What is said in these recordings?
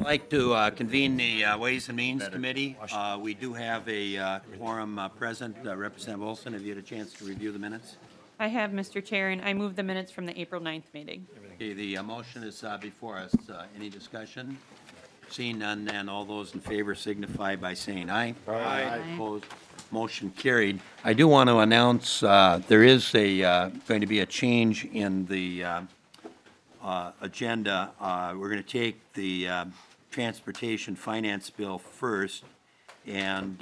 I'd like to convene the Ways and Means Committee. We do have a quorum present. Representative Olson, have you had a chance to review the minutes? I have, Mr. Chair, and I move the minutes from the April 9th meeting. Okay, the motion is before us. Any discussion? Seeing none, then all those in favor signify by saying aye. Aye. Opposed? Motion carried. I do want to announce there is going to be a change in the agenda. We're going to take the transportation finance bill first, and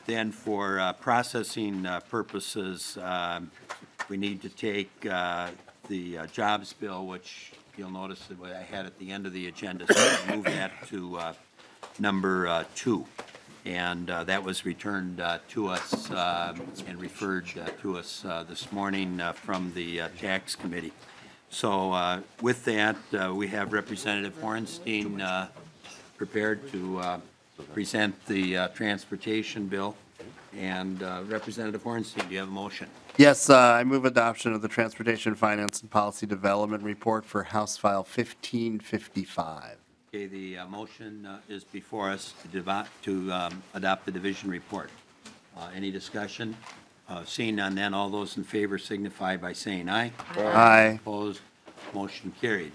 then for processing purposes, we need to take the jobs bill, which you'll notice that I had at the end of the agenda, so we'll move that to number 2. And that was returned to us and referred to us this morning from the Tax Committee. So with that, we have Representative Hornstein prepared to present the transportation bill. And Representative Hornstein, do you have a motion? Yes, I move adoption of the Transportation Finance and Policy Development Report for House File 1555. Okay, the motion is before us to adopt the division report. Any discussion? Seeing none, then all those in favor signify by saying aye. Aye. Opposed? Motion carried.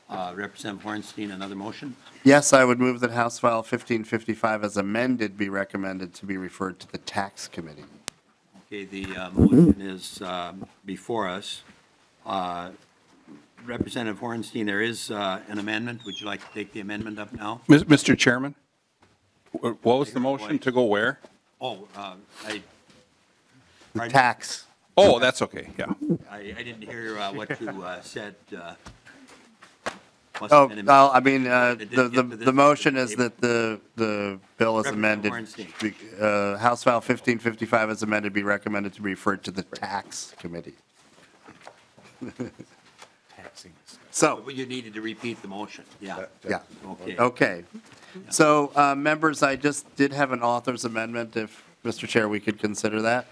Representative Hornstein, another motion? Yes, I would move that House File 1555 as amended be recommended to be referred to the Tax Committee. Okay, the motion is before us. Representative Hornstein, there is an amendment. Would you like to take the amendment up now? Mr. Chairman, what was the motion to go where? Oh, The tax. Oh, that's okay, yeah. I didn't hear what you said. Oh, well, I mean, the motion is that the bill is amended. House File 1555 as amended be recommended to be referred to the Tax Committee. So, You needed to repeat the motion, yeah. yeah. Okay. Okay. So, members, I just did have an author's amendment, if, Mr. Chair, we could consider that.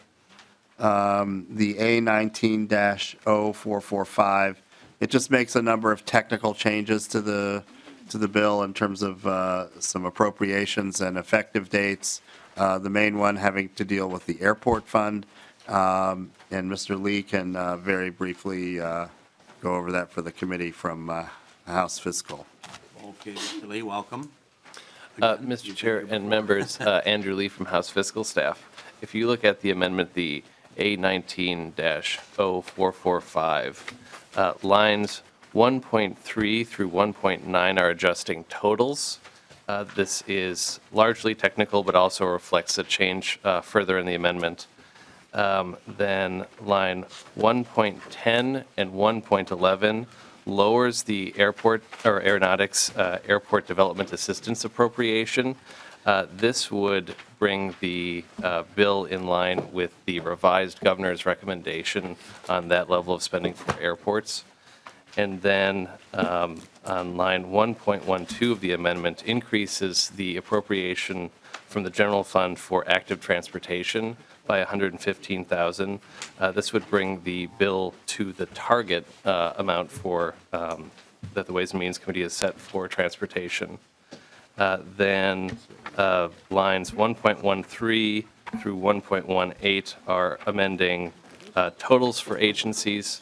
The A19-0445. It just makes a number of technical changes to the bill in terms of some appropriations and effective dates. The main one having to deal with the airport fund. And Mr. Lee can very briefly go over that for the committee from House Fiscal. Okay, Mr. Lee, welcome. Mr. Chair and members, Andrew Lee from House Fiscal staff. If you look at the amendment, the A19-0445, lines 1.3 through 1.9 are adjusting totals. This is largely technical, but also reflects a change further in the amendment. Then line 1.10 and 1.11 lowers the airport or aeronautics airport development assistance appropriation. This would bring the bill in line with the revised governor's recommendation on that level of spending for airports. And then on line 1.12 of the amendment increases the appropriation from the general fund for active transportation by $115,000. This would bring the bill to the target amount for that the Ways and Means Committee has set for transportation. Then lines 1.13 through 1.18 are amending totals for agencies.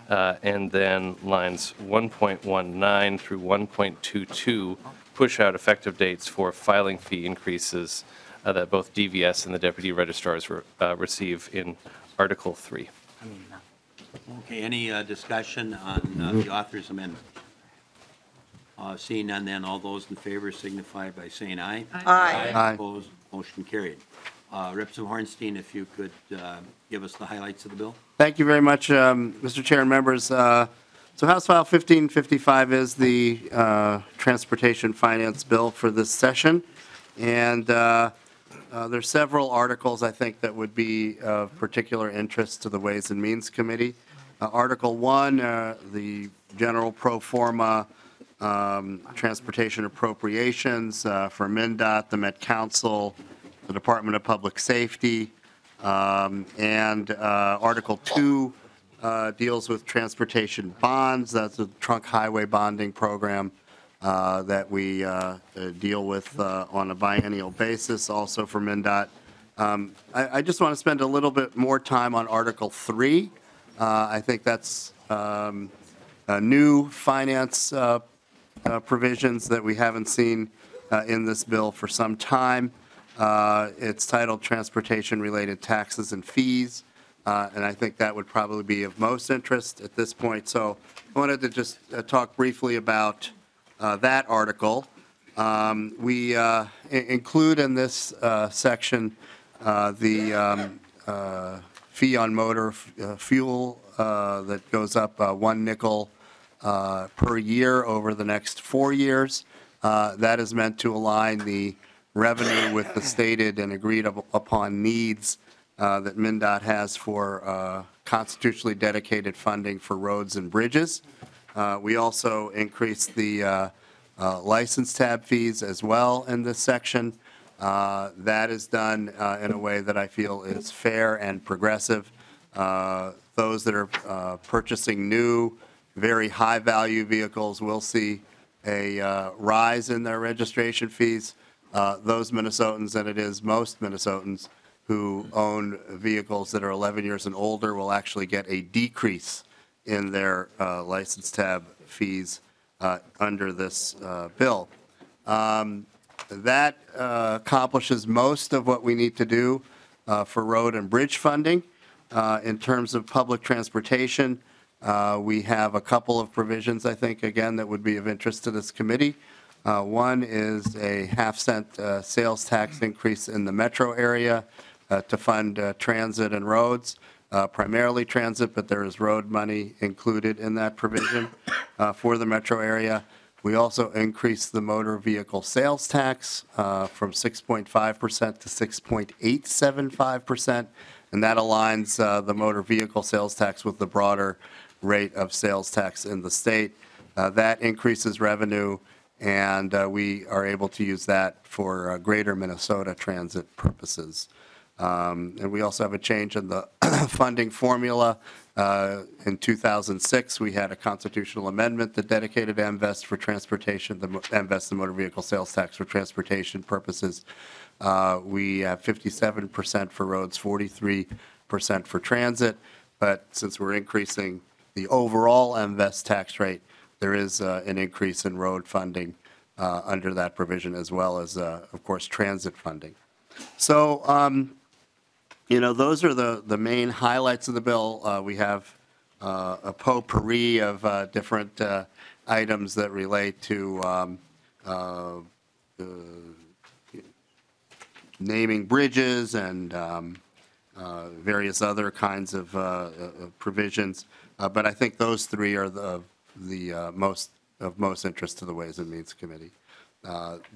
And then lines 1.19 through 1.22 push out effective dates for filing fee increases that both DVS and the deputy registrars receive in Article 3. Okay, any discussion on the author's amendment? Seeing none, then all those in favor signify by saying aye. Aye. Aye. Opposed, motion carried. Representative Hornstein, if you could give us the highlights of the bill. Thank you very much, Mr. Chair and members. So House File 1555 is the transportation finance bill for this session. And there's several articles, I think, that would be of particular interest to the Ways and Means Committee. Article 1, the general pro forma transportation appropriations for MnDOT, the Met Council, the Department of Public Safety, and Article 2 deals with transportation bonds. That's the trunk highway bonding program. that we deal with on a biennial basis, also for MnDOT. I just want to spend a little bit more time on Article 3. I think that's new finance provisions that we haven't seen in this bill for some time. It's titled Transportation-Related Taxes and Fees, and I think that would probably be of most interest at this point. So I wanted to just talk briefly about that article. We include in this section the fee on motor fuel that goes up 1 nickel per year over the next 4 years. That is meant to align the revenue with the stated and agreed upon needs that MnDOT has for constitutionally dedicated funding for roads and bridges. We also increased the license tab fees as well in this section. That is done in a way that I feel is fair and progressive. Those that are purchasing new, very high-value vehicles will see a rise in their registration fees. Those Minnesotans, and it is most Minnesotans, who own vehicles that are 11 years and older will actually get a decrease in their license tab fees under this bill. That accomplishes most of what we need to do for road and bridge funding. In terms of public transportation, we have a couple of provisions, I think, again, that would be of interest to this committee. One is a half-cent sales tax increase in the metro area to fund transit and roads, primarily transit, but there is road money included in that provision for the metro area. We also increased the motor vehicle sales tax from 6.5% to 6.875%, and that aligns the motor vehicle sales tax with the broader rate of sales tax in the state. That increases revenue, and we are able to use that for greater Minnesota transit purposes. And we also have a change in the funding formula. In 2006, we had a constitutional amendment that dedicated MVEST for transportation, the MVEST, the motor vehicle sales tax for transportation purposes. We have 57% for roads, 43% for transit. But since we're increasing the overall MVEST tax rate, there is an increase in road funding under that provision, as well as, of course, transit funding. So, you know, those are the main highlights of the bill. We have a potpourri of different items that relate to naming bridges and various other kinds of provisions. But I think those three are the most interest to the Ways and Means Committee.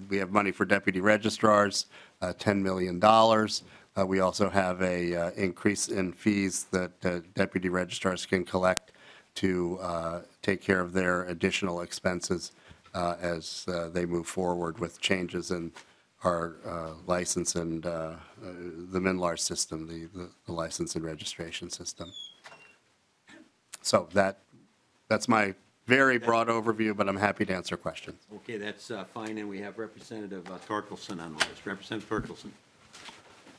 We have money for deputy registrars, $10 million. We also have a increase in fees that deputy registrars can collect to take care of their additional expenses as they move forward with changes in our license and the MNLAR system, the license and registration system. So that's my very broad overview, but I'm happy to answer questions. Okay, that's fine, and we have Representative Torkelson on the list. Representative Torkelson.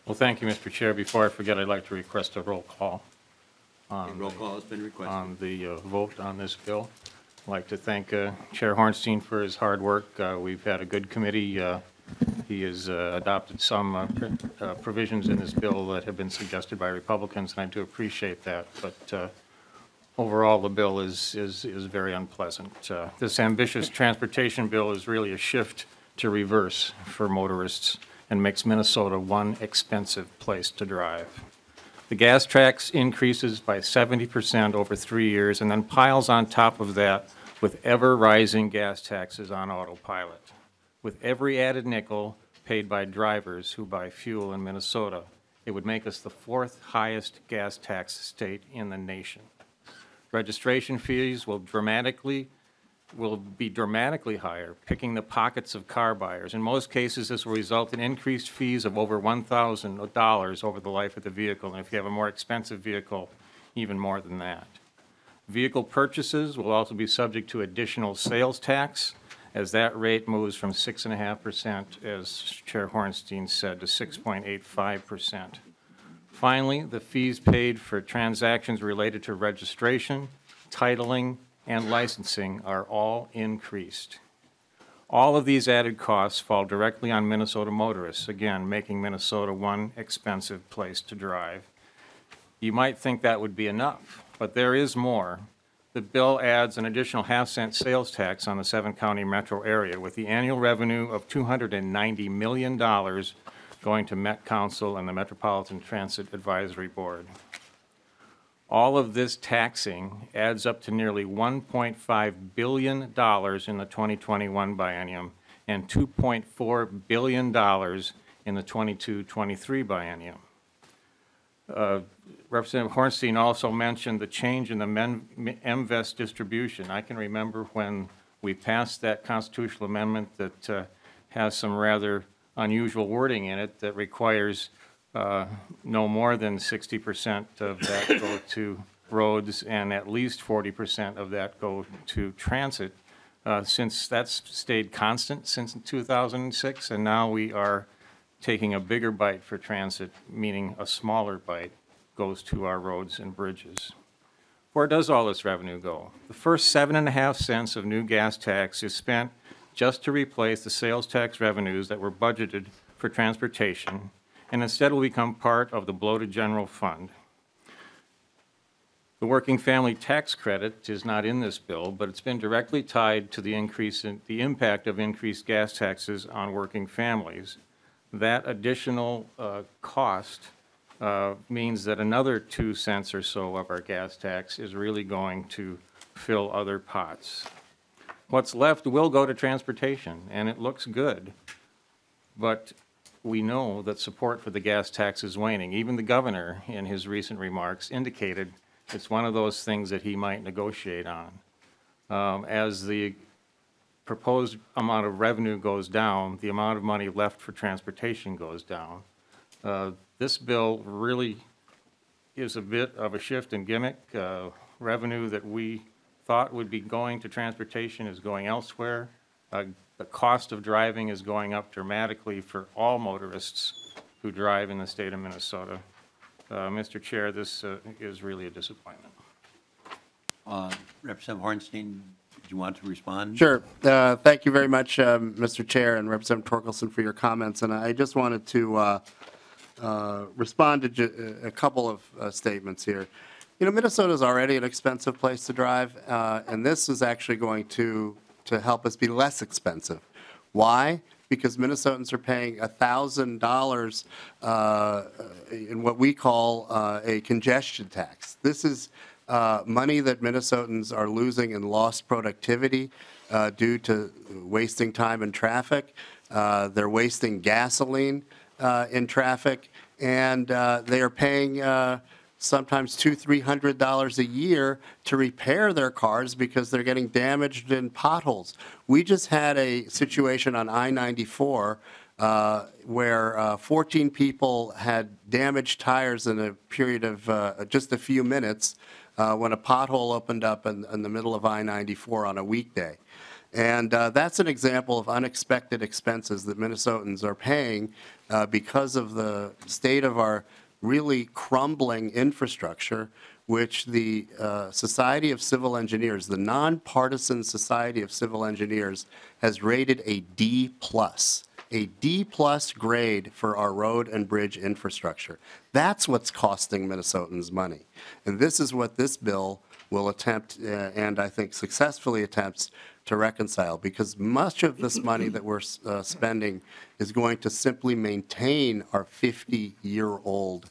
Well, thank you, Mr. Chair. Before I forget, I'd like to request a roll call Okay, roll call has been requested. on the vote on this bill. I'd like to thank Chair Hornstein for his hard work. We've had a good committee. He has adopted some provisions in this bill that have been suggested by Republicans, and I do appreciate that. But overall, the bill is very unpleasant. This ambitious transportation bill is really a shift to reverse for motorists and makes Minnesota one expensive place to drive. The gas tax increases by 70% over 3 years and then piles on top of that with ever-rising gas taxes on autopilot, with every added nickel paid by drivers who buy fuel in Minnesota. It would make us the fourth highest gas tax state in the nation. Registration fees will be dramatically higher, picking the pockets of car buyers. In most cases, this will result in increased fees of over $1,000 over the life of the vehicle, and if you have a more expensive vehicle, even more than that. Vehicle purchases will also be subject to additional sales tax. as that rate moves from 6.5%, as Chair Hornstein said, to 6.85%. Finally, the fees paid for transactions related to registration, titling, and licensing are all increased. All of these added costs fall directly on Minnesota motorists, again, making Minnesota one expensive place to drive. You might think that would be enough, but there is more. The bill adds an additional half-cent sales tax on the seven-county metro area, with the annual revenue of $290 million going to Met Council and the Metropolitan Transit Advisory Board. All of this taxing adds up to nearly $1.5 billion in the 2021 biennium and $2.4 billion in the 22-23 biennium. Representative Hornstein also mentioned the change in the MVEST distribution. I can remember when we passed that constitutional amendment that has some rather unusual wording in it that requires no more than 60% of that go to roads and at least 40% of that go to transit. Since that's stayed constant since 2006, and now we are taking a bigger bite for transit, meaning a smaller bite goes to our roads and bridges. Where does all this revenue go? The first 7.5 cents of new gas tax is spent just to replace the sales tax revenues that were budgeted for transportation, and instead will become part of the bloated general fund. The working family tax credit is not in this bill, but it's been directly tied to the increase in the impact of increased gas taxes on working families. That additional cost means that another 2 cents or so of our gas tax is really going to fill other pots. What's left will go to transportation, and it looks good, but we know that support for the gas tax is waning. Even the governor, in his recent remarks, indicated it's one of those things that he might negotiate on. As the proposed amount of revenue goes down, the amount of money left for transportation goes down. This bill really is a bit of a shift in gimmick. Revenue that we thought would be going to transportation is going elsewhere. The cost of driving is going up dramatically for all motorists who drive in the state of Minnesota. Mr. Chair, this is really a disappointment. Representative Hornstein, do you want to respond? Sure. Thank you very much, Mr. Chair and Representative Torkelson, for your comments. And I just wanted to respond to a couple of statements here. You know, Minnesota is already an expensive place to drive, and this is actually going to help us be less expensive. Why? Because Minnesotans are paying $1,000 in what we call a congestion tax. This is money that Minnesotans are losing in lost productivity due to wasting time in traffic. They're wasting gasoline in traffic, and they are paying sometimes $200–300 a year to repair their cars because they're getting damaged in potholes. We just had a situation on I-94 where 14 people had damaged tires in a period of just a few minutes when a pothole opened up in the middle of I-94 on a weekday. And that's an example of unexpected expenses that Minnesotans are paying because of the state of our really crumbling infrastructure, which the Society of Civil Engineers, the nonpartisan Society of Civil Engineers, has rated a D+, a D+ grade for our road and bridge infrastructure. That's what's costing Minnesotans money. And this is what this bill will attempt, and I think successfully attempts, to reconcile, because much of this money that we're spending is going to simply maintain our 50-year-old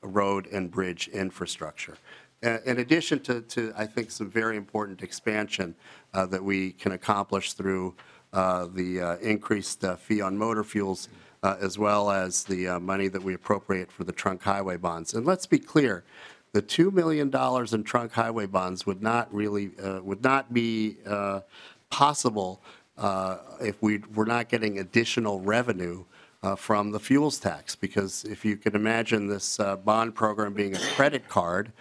road and bridge infrastructure. In addition to, I think, some very important expansion that we can accomplish through the increased fee on motor fuels, as well as the money that we appropriate for the trunk highway bonds. And let's be clear, the $2 million in trunk highway bonds would not be possible if we were not getting additional revenue from the fuels tax, because if you could imagine this bond program being a credit card,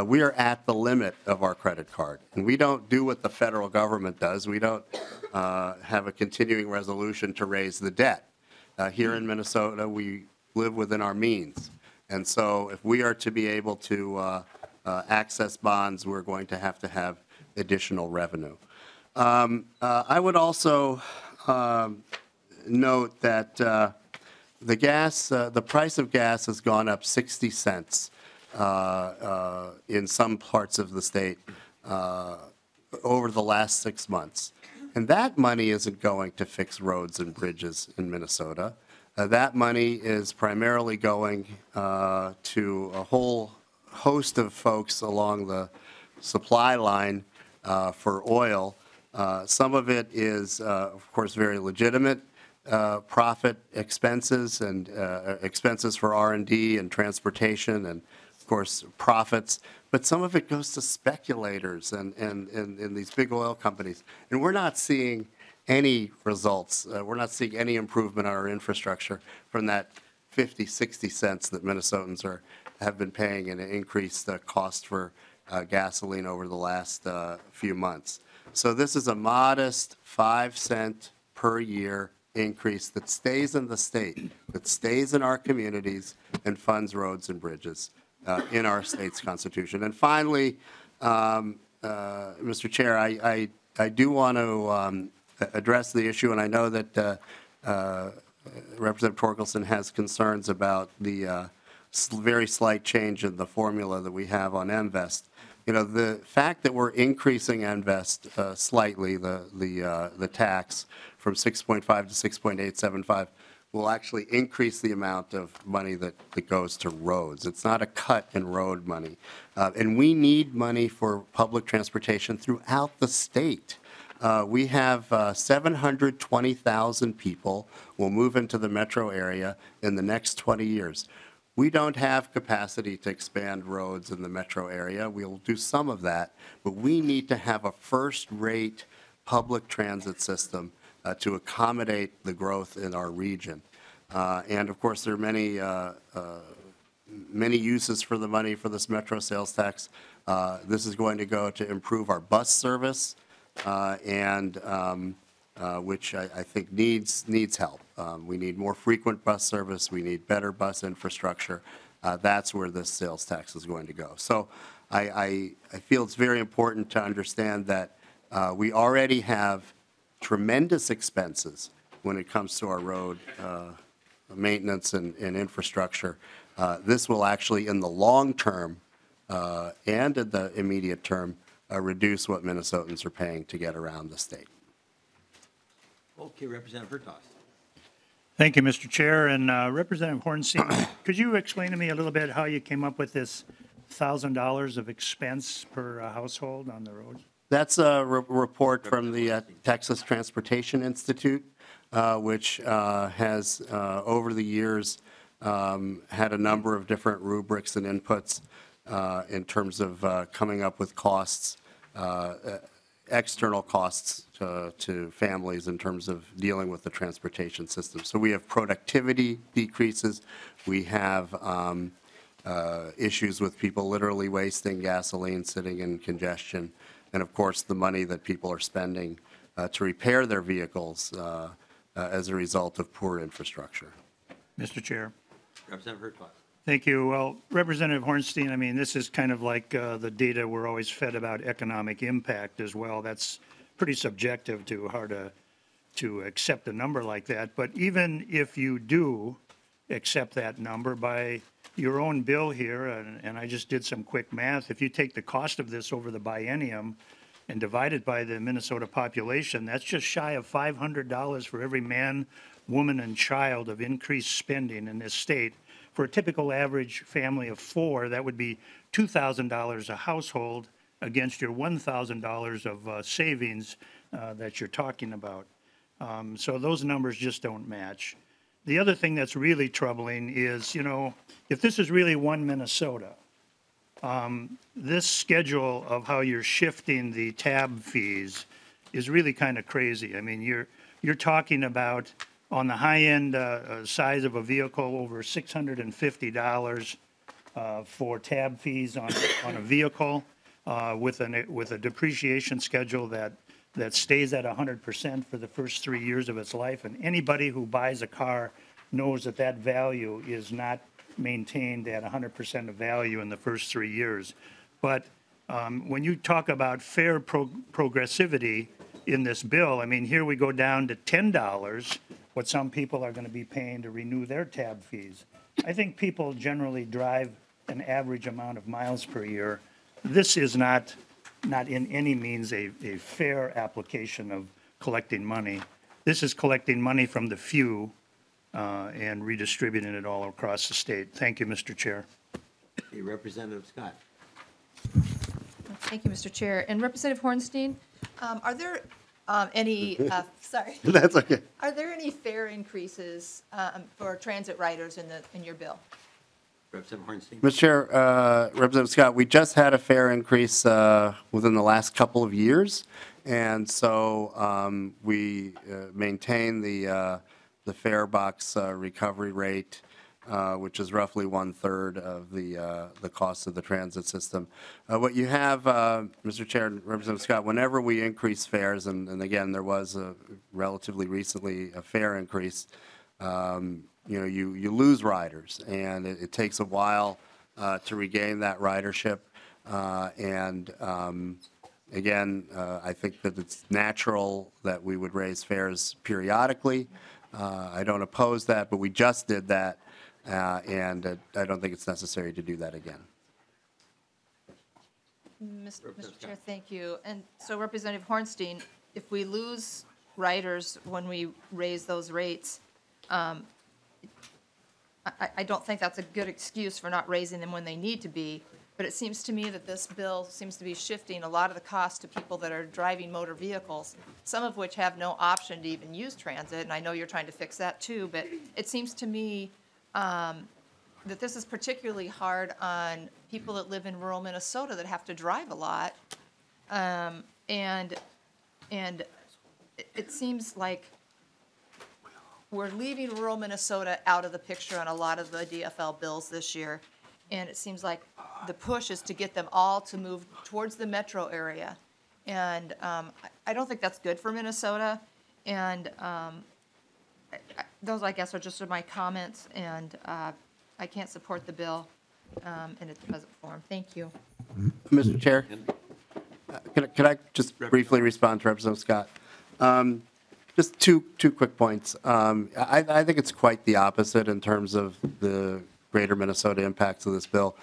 we are at the limit of our credit card. And we don't do what the federal government does. We don't have a continuing resolution to raise the debt. Here in Minnesota, we live within our means. And so if we are to be able to access bonds, we're going to have additional revenue. I would also note that the price of gas has gone up 60 cents in some parts of the state over the last 6 months. And that money isn't going to fix roads and bridges in Minnesota. That money is primarily going to a whole host of folks along the supply line for oil. Some of it is, of course, very legitimate profit expenses and expenses for R&D and transportation and, of course, profits. But some of it goes to speculators and these big oil companies. And we're not seeing any results. We're not seeing any improvement on our infrastructure from that 50, 60 cents that Minnesotans have been paying in an increased cost for gasoline over the last few months. So this is a modest 5 cent per year increase that stays in the state, that stays in our communities and funds roads and bridges in our state's constitution. And finally, Mr. Chair, I do want to address the issue, and I know that Representative Torkelson has concerns about the very slight change in the formula that we have on MVEST. You know, the fact that we're increasing MVEST slightly, the tax from 6.5 to 6.875 will actually increase the amount of money that goes to roads. It's not a cut in road money. And we need money for public transportation throughout the state. We have 720,000 people will move into the metro area in the next 20 years. We don't have capacity to expand roads in the metro area. We'll do some of that, but we need to have a first-rate public transit system to accommodate the growth in our region. And of course, there are many uses for the money for this metro sales tax. This is going to go to improve our bus service, which I think needs help. We need more frequent bus service. We need better bus infrastructure. That's where this sales tax is going to go. So I feel it's very important to understand that we already have tremendous expenses when it comes to our road maintenance and infrastructure. This will actually, in the long term and in the immediate term, reduce what Minnesotans are paying to get around the state. Okay, Representative Hertaus. Thank you, Mr. Chair. And Representative Hornstein, could you explain to me a little bit how you came up with this $1,000 of expense per household on the roads? That's a report from the Texas Transportation Institute, which has, over the years, had a number of different rubrics and inputs in terms of coming up with costs, external costs to families in terms of dealing with the transportation system. So we have productivity decreases. We have issues with people literally wasting gasoline, sitting in congestion, and of course the money that people are spending to repair their vehicles as a result of poor infrastructure. Mr. Chair. Representative Hertaus. Thank you. Well, Representative Hornstein, I mean, this is kind of like the data we're always fed about economic impact as well. That's pretty subjective to how to accept a number like that. But even if you do accept that number by your own bill here, and I just did some quick math, if you take the cost of this over the biennium and divide it by the Minnesota population, that's just shy of $500 for every man, woman, and child of increased spending in this state. For a typical average family of four, that would be $2,000 a household against your $1,000 of savings that you're talking about. So those numbers just don't match. The other thing that's really troubling is, you know, if this is really one Minnesota, this schedule of how you're shifting the tab fees is really kind of crazy. I mean, you're talking about on the high-end size of a vehicle, over $650 for tab fees on a vehicle with a depreciation schedule that stays at 100% for the first 3 years of its life. And anybody who buys a car knows that that value is not maintained at 100% of value in the first 3 years. But when you talk about fair progressivity in this bill, I mean, here we go down to $10, what some people are going to be paying to renew their tab fees. I think people generally drive an average amount of miles per year. This is not in any means a fair application of collecting money. This is collecting money from the few and redistributing it all across the state. Thank you, Mr. Chair. Okay, Representative Scott. Thank you, Mr. Chair. And Representative Hornstein, are there any, sorry, That's okay. are there any fare increases for transit riders in your bill? Representative Hornstein. Mr. Chair, Representative Scott, we just had a fare increase within the last couple of years, and so we maintain the fare box recovery rate, which is roughly 1/3 of the cost of the transit system. What you have, Mr. Chair and Representative Scott, whenever we increase fares, and again, there was relatively recently a fare increase, you lose riders, and it takes a while to regain that ridership. Again, I think that it's natural that we would raise fares periodically. I don't oppose that, but we just did that, and I don't think it's necessary to do that again. Mr. Chair, thank you. And so Representative Hornstein, if we lose riders when we raise those rates, I don't think that's a good excuse for not raising them when they need to be, but it seems to me that this bill seems to be shifting a lot of the cost to people that are driving motor vehicles, some of which have no option to even use transit, and I know you're trying to fix that too, but it seems to me that this is particularly hard on people that live in rural Minnesota that have to drive a lot, and it seems like we're leaving rural Minnesota out of the picture on a lot of the DFL bills this year, and it seems like the push is to get them all to move towards the metro area, and I don't think that's good for Minnesota, and those, I guess, are just my comments, and I can't support the bill in its present form. Thank you. Mr. Chair, can I just briefly respond to Representative Scott? Just two quick points. I think it's quite the opposite in terms of the greater Minnesota impacts of this bill,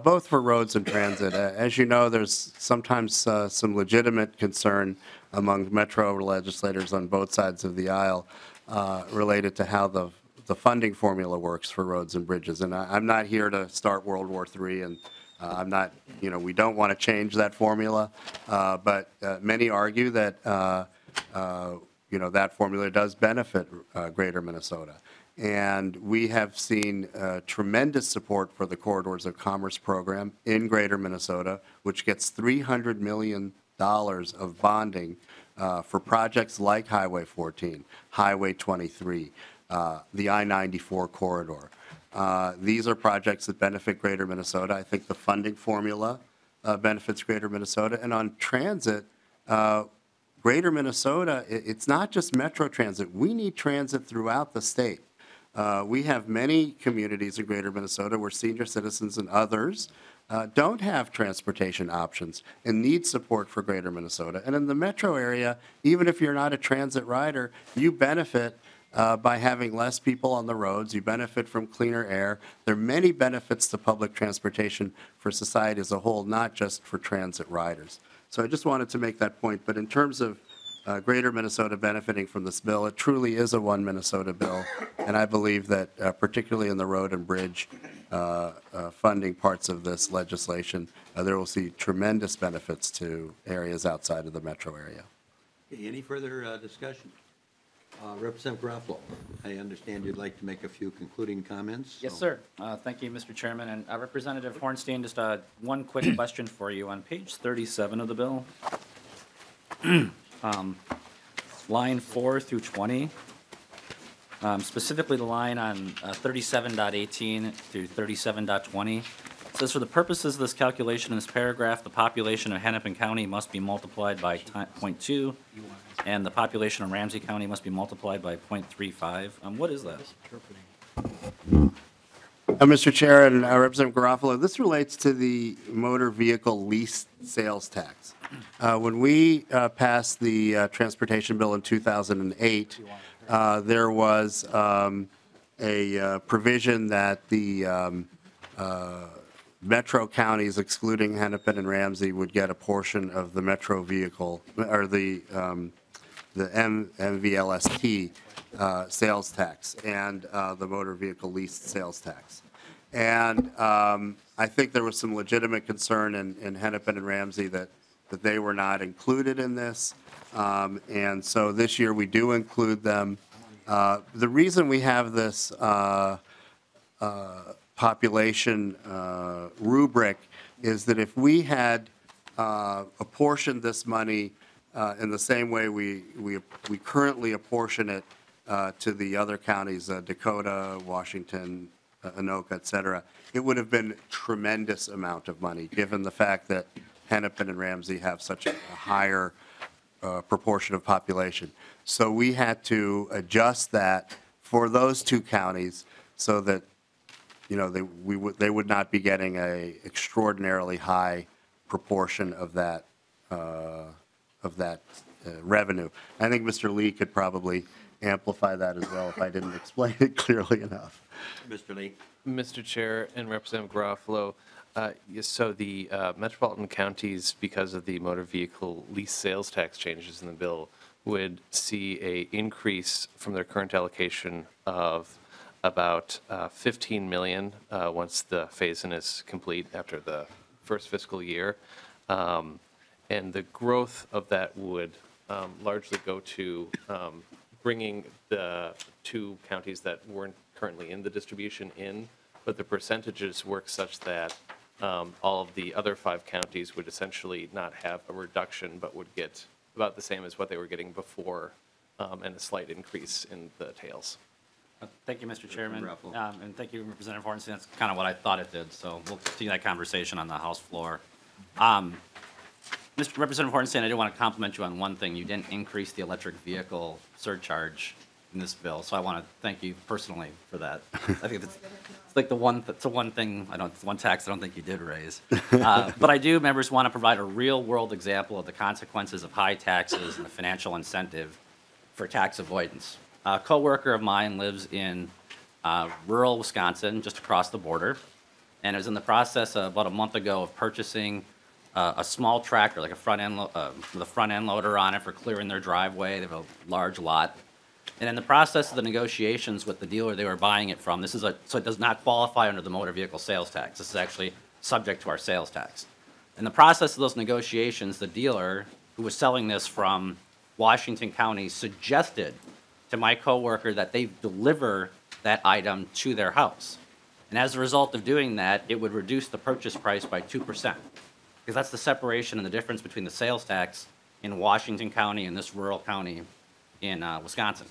both for roads and transit. As you know, there's sometimes some legitimate concern among metro legislators on both sides of the aisle related to how the funding formula works for roads and bridges. And I'm not here to start World War III, and I'm not, we don't want to change that formula, but many argue that that formula does benefit greater Minnesota. And we have seen tremendous support for the Corridors of Commerce program in greater Minnesota, which gets $300 million of bonding for projects like Highway 14, Highway 23, the I-94 corridor. These are projects that benefit greater Minnesota. I think the funding formula benefits greater Minnesota. And on transit, greater Minnesota, it's not just Metro Transit. We need transit throughout the state. We have many communities in greater Minnesota where senior citizens and others don't have transportation options and need support for greater Minnesota. And in the metro area, even if you're not a transit rider, you benefit by having less people on the roads. You benefit from cleaner air. There are many benefits to public transportation for society as a whole, not just for transit riders. So I just wanted to make that point. But in terms of greater Minnesota benefiting from this bill, it truly is a one Minnesota bill. And I believe that particularly in the road and bridge funding parts of this legislation, there will see tremendous benefits to areas outside of the metro area. Okay, any further discussion? Representative Garofalo, I understand you'd like to make a few concluding comments. Yes, sir. Thank you, Mr. Chairman. And Representative Hornstein, just one quick question for you. On page 37 of the bill, line 4 through 20, specifically the line on 37.18 through 37.20. It says, for the purposes of this calculation in this paragraph, the population of Hennepin County must be multiplied by 0.2, and the population of Ramsey County must be multiplied by 0.35. What is that? Mr. Chair and Representative Garofalo, this relates to the motor vehicle lease sales tax. When we passed the transportation bill in 2008, there was a provision that the metro counties, excluding Hennepin and Ramsey, would get a portion of the metro vehicle, or the MVLST sales tax and the motor vehicle lease sales tax. And I think there was some legitimate concern in Hennepin and Ramsey that they were not included in this. And so this year we do include them. The reason we have this population rubric is that if we had apportioned this money in the same way we currently apportion it to the other counties, Dakota, Washington, Anoka, et cetera, it would have been a tremendous amount of money, given the fact that Hennepin and Ramsey have such a higher proportion of population. So we had to adjust that for those two counties so that, you know, they would not be getting a extraordinarily high proportion of that revenue. I think Mr. Lee could probably amplify that as well if I didn't explain it clearly enough. Mr. Lee? Mr. Chair and Representative Garofalo, yes, so the metropolitan counties, because of the motor vehicle lease sales tax changes in the bill, would see a increase from their current allocation of about 15 million once the phase-in is complete after the first fiscal year. And the growth of that would largely go to bringing the two counties that weren't currently in the distribution in, but the percentages work such that all of the other 5 counties would essentially not have a reduction, but would get about the same as what they were getting before, and a slight increase in the tails. Thank you, Mr. Chairman. And thank you, Representative Hornstein. That's kind of what I thought it did, so we'll continue that conversation on the House floor. Mr. Representative Hornstein, I do want to compliment you on one thing. You didn't increase the electric vehicle surcharge in this bill, so I want to thank you personally for that. I think it's like the one thing, it's one tax I don't think you did raise. But I do, members, want to provide a real-world example of the consequences of high taxes and the financial incentive for tax avoidance. A coworker of mine lives in rural Wisconsin, just across the border, and is in the process about a month ago of purchasing a small tractor, like a with a front-end loader on it for clearing their driveway. They have a large lot. And in the process of the negotiations with the dealer they were buying it from, so it does not qualify under the motor vehicle sales tax. This is actually subject to our sales tax. In the process of those negotiations, the dealer who was selling this from Washington County suggested to my coworker that they deliver that item to their house. And as a result of doing that, it would reduce the purchase price by 2%. Because that's the separation and the difference between the sales tax in Washington County and this rural county in Wisconsin.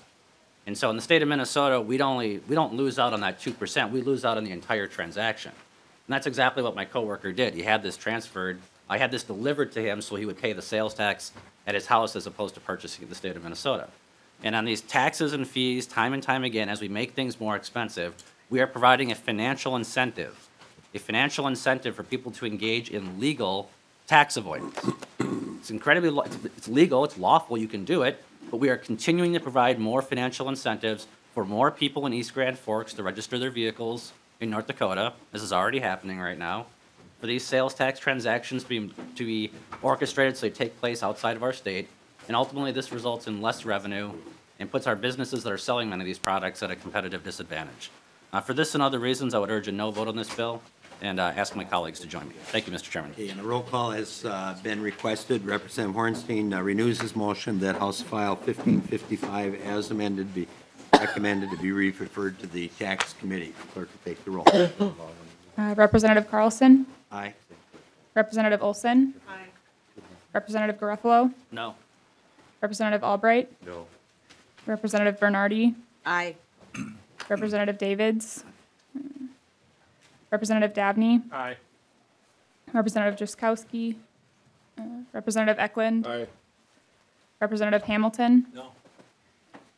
And so in the state of Minnesota, we don't lose out on that 2%, we lose out on the entire transaction. And that's exactly what my coworker did. He had this transferred, I had this delivered to him so he would pay the sales tax at his house as opposed to purchasing in the state of Minnesota. And on these taxes and fees, time and time again, as we make things more expensive, we are providing a financial incentive for people to engage in legal tax avoidance. It's legal, it's lawful, you can do it, but we are continuing to provide more financial incentives for more people in East Grand Forks to register their vehicles in North Dakota. This is already happening right now. For these sales tax transactions to be orchestrated so they take place outside of our state. And ultimately, this results in less revenue and puts our businesses that are selling many of these products at a competitive disadvantage. For this and other reasons, I would urge a no vote on this bill and ask my colleagues to join me. Thank you, Mr. Chairman. Okay, and a roll call has been requested. Representative Hornstein renews his motion that House File 1555 as amended be recommended to be referred to the Tax Committee. Clerk will take the roll. Representative Carlson? Aye. Representative Olson? Aye. Representative Garofalo? No. Representative Albright? No. Representative Bernardi? Aye. Representative Davids. Representative Dabney. Aye. Representative Jaskowski. Representative Eklund. Aye. Representative Hamilton. No.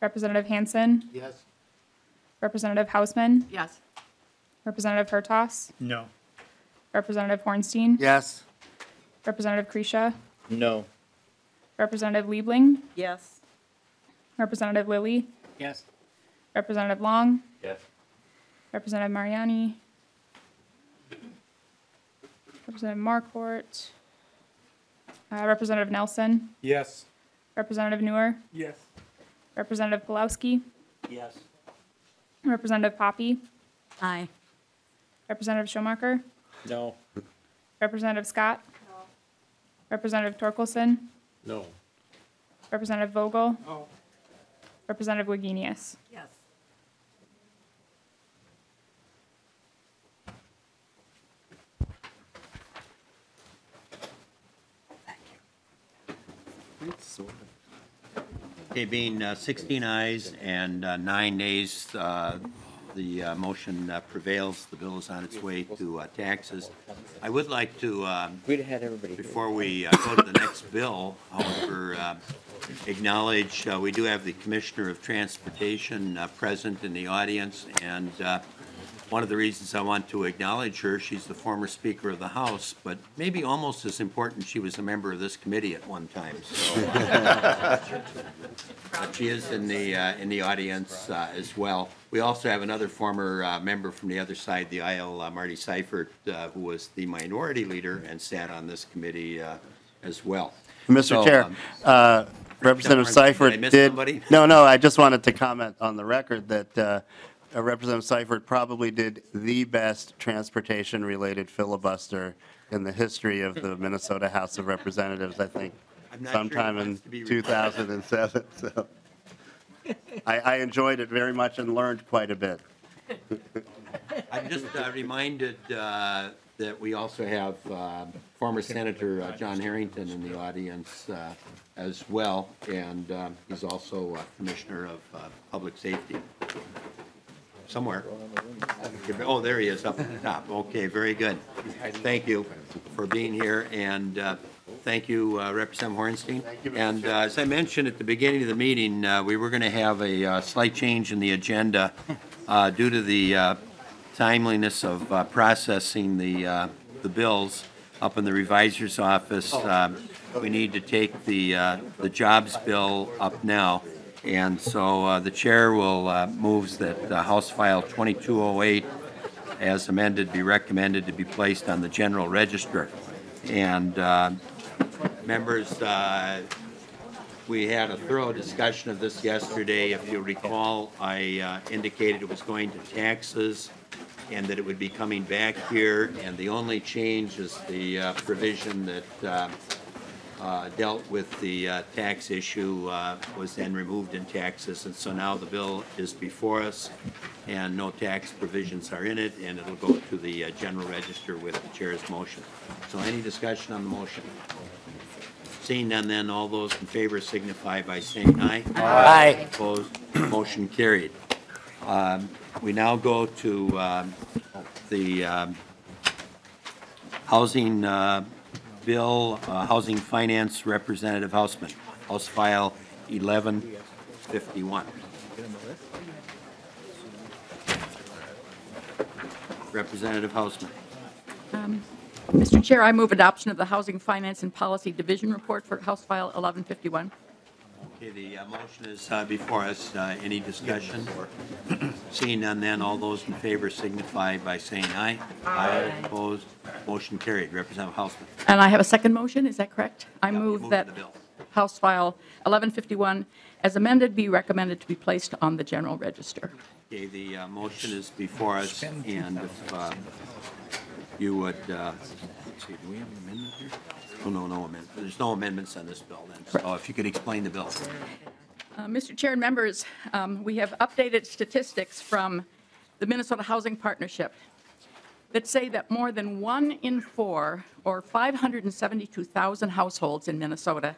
Representative Hansen. Yes. Representative Hausman. Yes. Representative Hertos. No. Representative Hornstein. Yes. Representative Kresha. No. Representative Liebling. Yes. Representative Lilly. Yes. Representative Long. Yes. Representative Mariani. Representative Marquardt. Representative Nelson. Yes. Representative Newer. Yes. Representative Pulowski. Yes. Representative Poppe. Aye. Representative Schomaker. No. Representative Scott. Representative Torkelson. No. Representative Vogel. Representative Wagenius. Yes. Okay, being 16 ayes and 9 nays, the motion prevails. The bill is on its way to taxes. I would like to, before we go to the next bill, however, acknowledge, we do have the Commissioner of Transportation present in the audience, and one of the reasons I want to acknowledge her, she's the former Speaker of the House, but maybe almost as important, she was a member of this committee at one time. So she is in the audience as well. We also have another former member from the other side of the aisle, Marty Seifert, who was the minority leader and sat on this committee as well. Mr. So, Chair, Representative did I Seifert miss did. somebody? No, I just wanted to comment on the record that Representative Seifert probably did the best transportation-related filibuster in the history of the Minnesota House of Representatives, I think, I'm not sure he sometime in wants to be 2007. So I enjoyed it very much and learned quite a bit. I'm just reminded that we also have former Senator John Harrington in the audience as well, and he's also Commissioner of Public Safety. Somewhere. Oh, there he is, up at the top. Okay, very good. Thank you for being here, and thank you, Representative Hornstein. And as I mentioned at the beginning of the meeting, we were going to have a slight change in the agenda due to the timeliness of processing the bills up in the revisor's office. We need to take the jobs bill up now. And so the chair will moves that House File 2208 as amended be recommended to be placed on the general register. And members, we had a thorough discussion of this yesterday. If you recall, I indicated it was going to taxes and that it would be coming back here. And the only change is the provision that dealt with the tax issue was then removed in taxes, and so now the bill is before us, and no tax provisions are in it, and it'll go to the general register with the chair's motion. So any discussion on the motion? Seeing none, then all those in favor signify by saying aye. Aye. Opposed? Motion carried. We now go to the housing bill, Housing Finance, Representative Hausman, House File 1151. Representative Hausman. Mr. Chair, I move adoption of the Housing Finance and Policy Division Report for House File 1151. Okay, the motion is before us. Any discussion? Seeing none, then all those in favor signify by saying aye. Aye. Opposed? Motion carried. Representative Hausman. And I have a second motion, is that correct? I Yeah, move move that the bill. House File 1151, as amended, be recommended to be placed on the general register. Okay, the motion is before us, and if you would, let's see, do we have an amendment here? Oh, no amendment. There's no amendments on this bill, then. So if you could explain the bill. Mr. Chair and members, we have updated statistics from the Minnesota Housing Partnership that say that more than 1 in 4, or 572,000 households in Minnesota,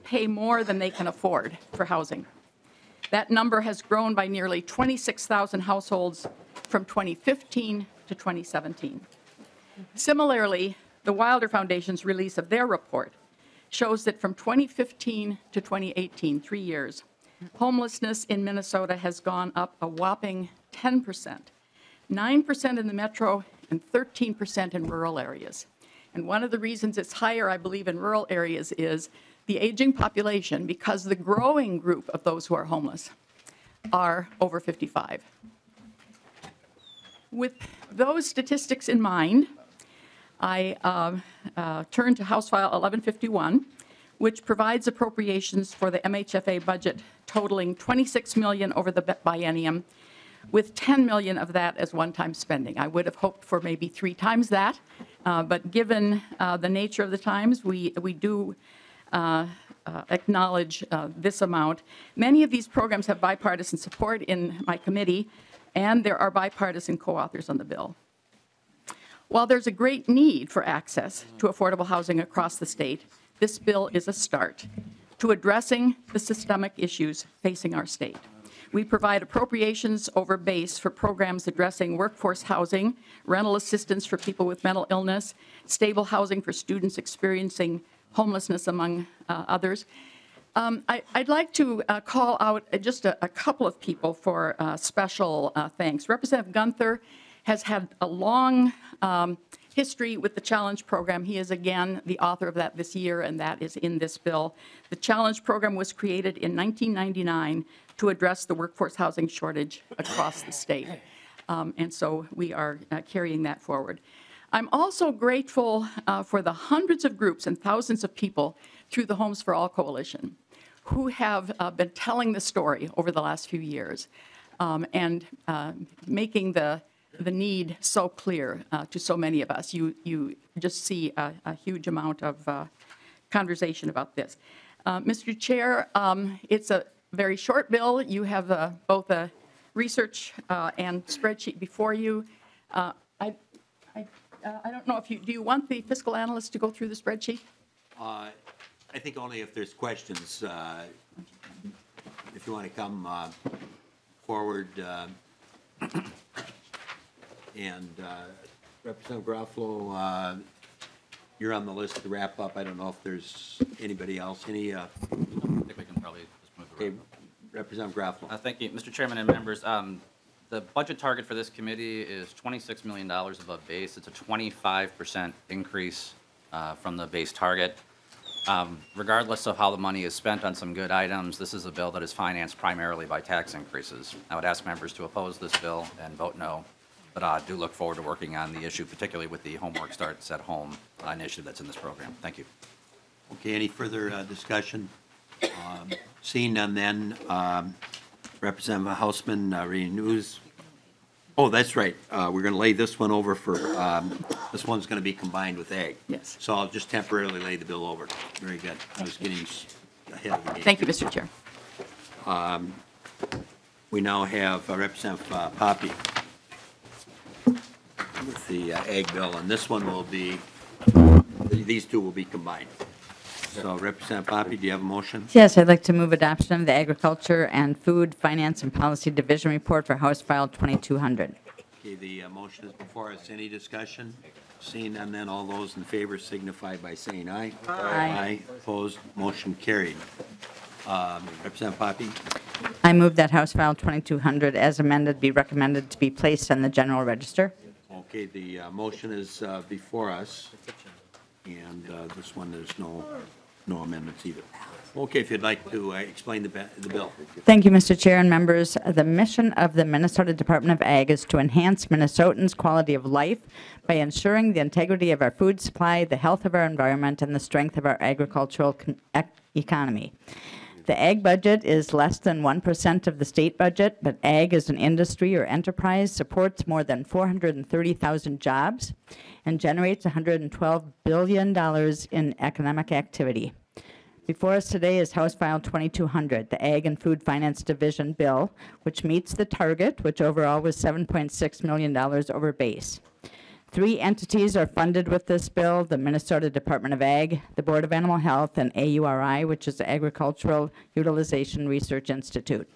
pay more than they can afford for housing. That number has grown by nearly 26,000 households from 2015 to 2017. Similarly, the Wilder Foundation's release of their report shows that from 2015 to 2018, 3 years, homelessness in Minnesota has gone up a whopping 10%, 9% in the metro and 13% in rural areas. And one of the reasons it's higher, I believe, in rural areas is the aging population, because the growing group of those who are homeless are over 55. With those statistics in mind, I turn to House File 1151, which provides appropriations for the MHFA budget totaling $26 million over the biennium, with $10 million of that as one-time spending. I would have hoped for maybe 3 times that, but given the nature of the times, we do acknowledge this amount. Many of these programs have bipartisan support in my committee, and there are bipartisan co-authors on the bill. While there's a great need for access to affordable housing across the state, this bill is a start to addressing the systemic issues facing our state. We provide appropriations over base for programs addressing workforce housing, rental assistance for people with mental illness, stable housing for students experiencing homelessness, among others. I'd like to call out just a couple of people for special thanks. Representative Gunther has had a long history with the Challenge Program. He is again the author of that this year, and that is in this bill. The Challenge Program was created in 1999 to address the workforce housing shortage across the state. And so we are carrying that forward. I'm also grateful for the hundreds of groups and thousands of people through the Homes for All Coalition who have been telling the story over the last few years and making the need so clear to so many of us. You just see a huge amount of conversation about this. Mr. Chair, it's a very short bill. You have both a research and spreadsheet before you. I don't know if do you want the fiscal analyst to go through the spreadsheet? I think only if there's questions. If you want to come forward. And Representative Garofalo, you're on the list to wrap up. I don't know if there's anybody else. Any? I think we can probably just move the room. Representative Garofalo. Thank you, Mr. Chairman and members. The budget target for this committee is $26 million above base. It's a 25% increase from the base target. Regardless of how the money is spent on some good items, this is a bill that is financed primarily by tax increases. I would ask members to oppose this bill and vote no. But I do look forward to working on the issue, particularly with the Homework Starts at Home initiative that's in this program. Thank you. Okay, any further discussion? Seeing none then, Representative Hausman renews. Oh, that's right. We're going to lay this one over for, this one's going to be combined with ag. Yes. So I'll just temporarily lay the bill over. Very good. I was getting ahead of the game. Thank you, Mr. Chair. We now have Representative Poppe with the ag bill, and this one will be, these two will be combined. So Representative Poppe, do you have a motion? Yes, I'd like to move adoption of the Agriculture and Food Finance and Policy Division Report for House File 2200. Okay, the motion is before us. Any discussion? Seeing none, then all those in favor signify by saying aye. Aye. Opposed, motion carried. Representative Poppe? I move that House File 2200 as amended be recommended to be placed on the general register. Okay, the motion is before us, and this one, there's no amendments either. Okay, if you'd like to explain the bill. Thank you, Mr. Chair and members. The mission of the Minnesota Department of Ag is to enhance Minnesotans' quality of life by ensuring the integrity of our food supply, the health of our environment, and the strength of our agricultural economy. The ag budget is less than 1% of the state budget, but ag as an industry or enterprise supports more than 430,000 jobs and generates $112 billion in economic activity. Before us today is House File 2200, the Ag and Food Finance Division bill, which meets the target, which overall was $7.6 million over base. 3 entities are funded with this bill: the Minnesota Department of Ag, the Board of Animal Health, and AURI, which is the Agricultural Utilization Research Institute.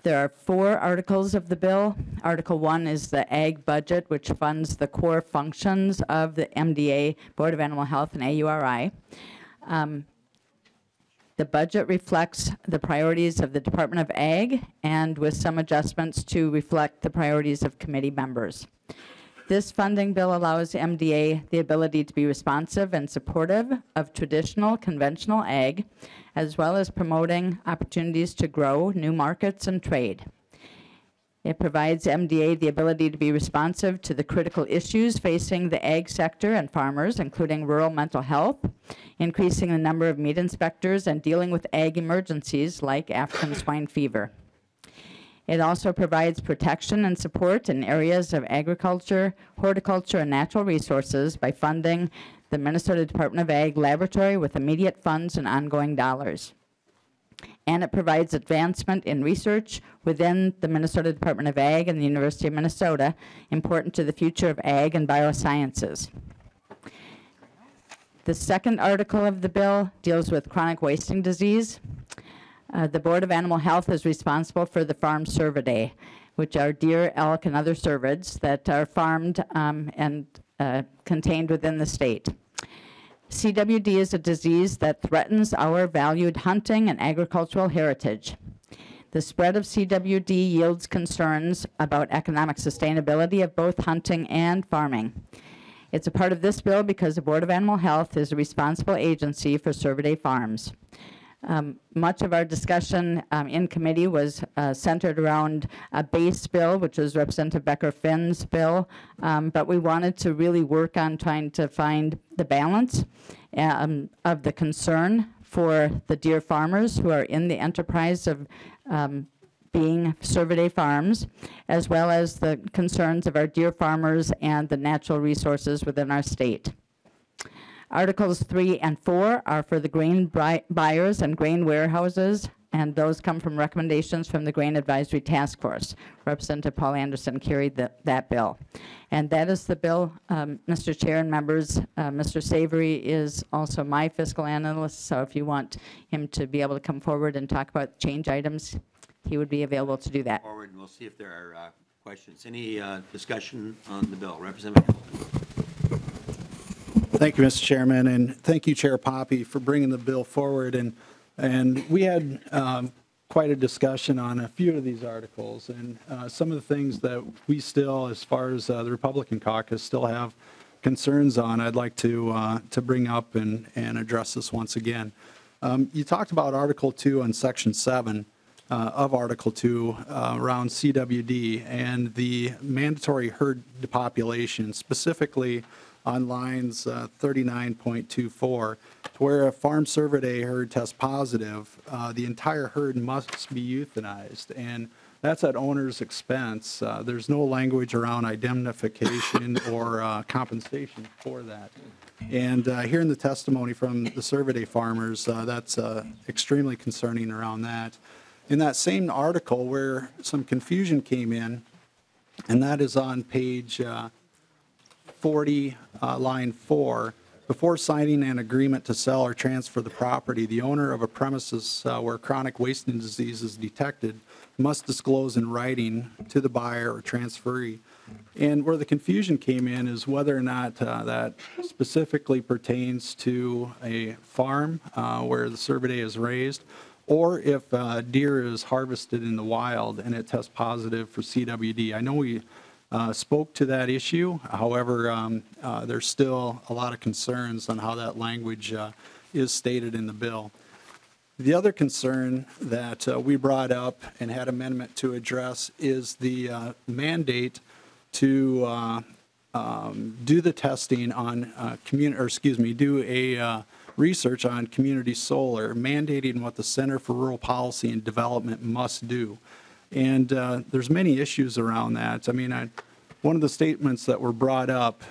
There are 4 articles of the bill. Article 1 is the ag budget, which funds the core functions of the MDA, Board of Animal Health, and AURI. The budget reflects the priorities of the Department of Ag and with some adjustments to reflect the priorities of committee members. This funding bill allows MDA the ability to be responsive and supportive of traditional conventional ag, as well as promoting opportunities to grow new markets and trade. It provides MDA the ability to be responsive to the critical issues facing the ag sector and farmers, including rural mental health, increasing the number of meat inspectors, and dealing with ag emergencies like African swine fever. It also provides protection and support in areas of agriculture, horticulture, and natural resources by funding the Minnesota Department of Ag Laboratory with immediate funds and ongoing dollars. And it provides advancement in research within the Minnesota Department of Ag and the University of Minnesota, important to the future of ag and biosciences. The second article of the bill deals with chronic wasting disease. The Board of Animal Health is responsible for the farm cervidae, which are deer, elk, and other cervids that are farmed and contained within the state. CWD is a disease that threatens our valued hunting and agricultural heritage. The spread of CWD yields concerns about economic sustainability of both hunting and farming. It's a part of this bill because the Board of Animal Health is a responsible agency for cervidae farms. Much of our discussion in committee was centered around a base bill, which is Representative Becker-Finn's bill, but we wanted to really work on trying to find the balance of the concern for the deer farmers who are in the enterprise of being cervidae farms, as well as the concerns of our deer farmers and the natural resources within our state. Articles 3 and 4 are for the grain buyers and grain warehouses, and those come from recommendations from the Grain Advisory Task Force. Representative Paul Anderson carried that bill. And that is the bill, Mr. Chair and members. Mr. Savory is also my fiscal analyst, so if you want him to be able to come forward and talk about change items, he would be available to do that. Forward, and we'll see if there are questions. Any discussion on the bill? Representative. Thank you, Mr. Chairman, and thank you, Chair Poppe, for bringing the bill forward. And we had quite a discussion on a few of these articles, and some of the things that we still, as far as the Republican caucus, still have concerns on, I'd like to bring up and address this once again. You talked about Article 2 on Section 7 of Article 2 around CWD and the mandatory herd depopulation, specifically on lines 39.24, where a farm cervidae herd tests positive, the entire herd must be euthanized, and that's at owner's expense. There's no language around indemnification or compensation for that. And hearing the testimony from the cervidae farmers, that's extremely concerning around that. In that same article where some confusion came in, and that is on page 40, line 4, before signing an agreement to sell or transfer the property, the owner of a premises where chronic wasting disease is detected must disclose in writing to the buyer or transferee. And where the confusion came in is whether or not that specifically pertains to a farm where the cervidae is raised, or if deer is harvested in the wild and it tests positive for CWD. I know we spoke to that issue. However, there's still a lot of concerns on how that language is stated in the bill. The other concern that we brought up and had amendment to address is the mandate to do the testing on do a research on community solar, mandating what the Center for Rural Policy and Development must do. And there's many issues around that. I mean, one of the statements that were brought up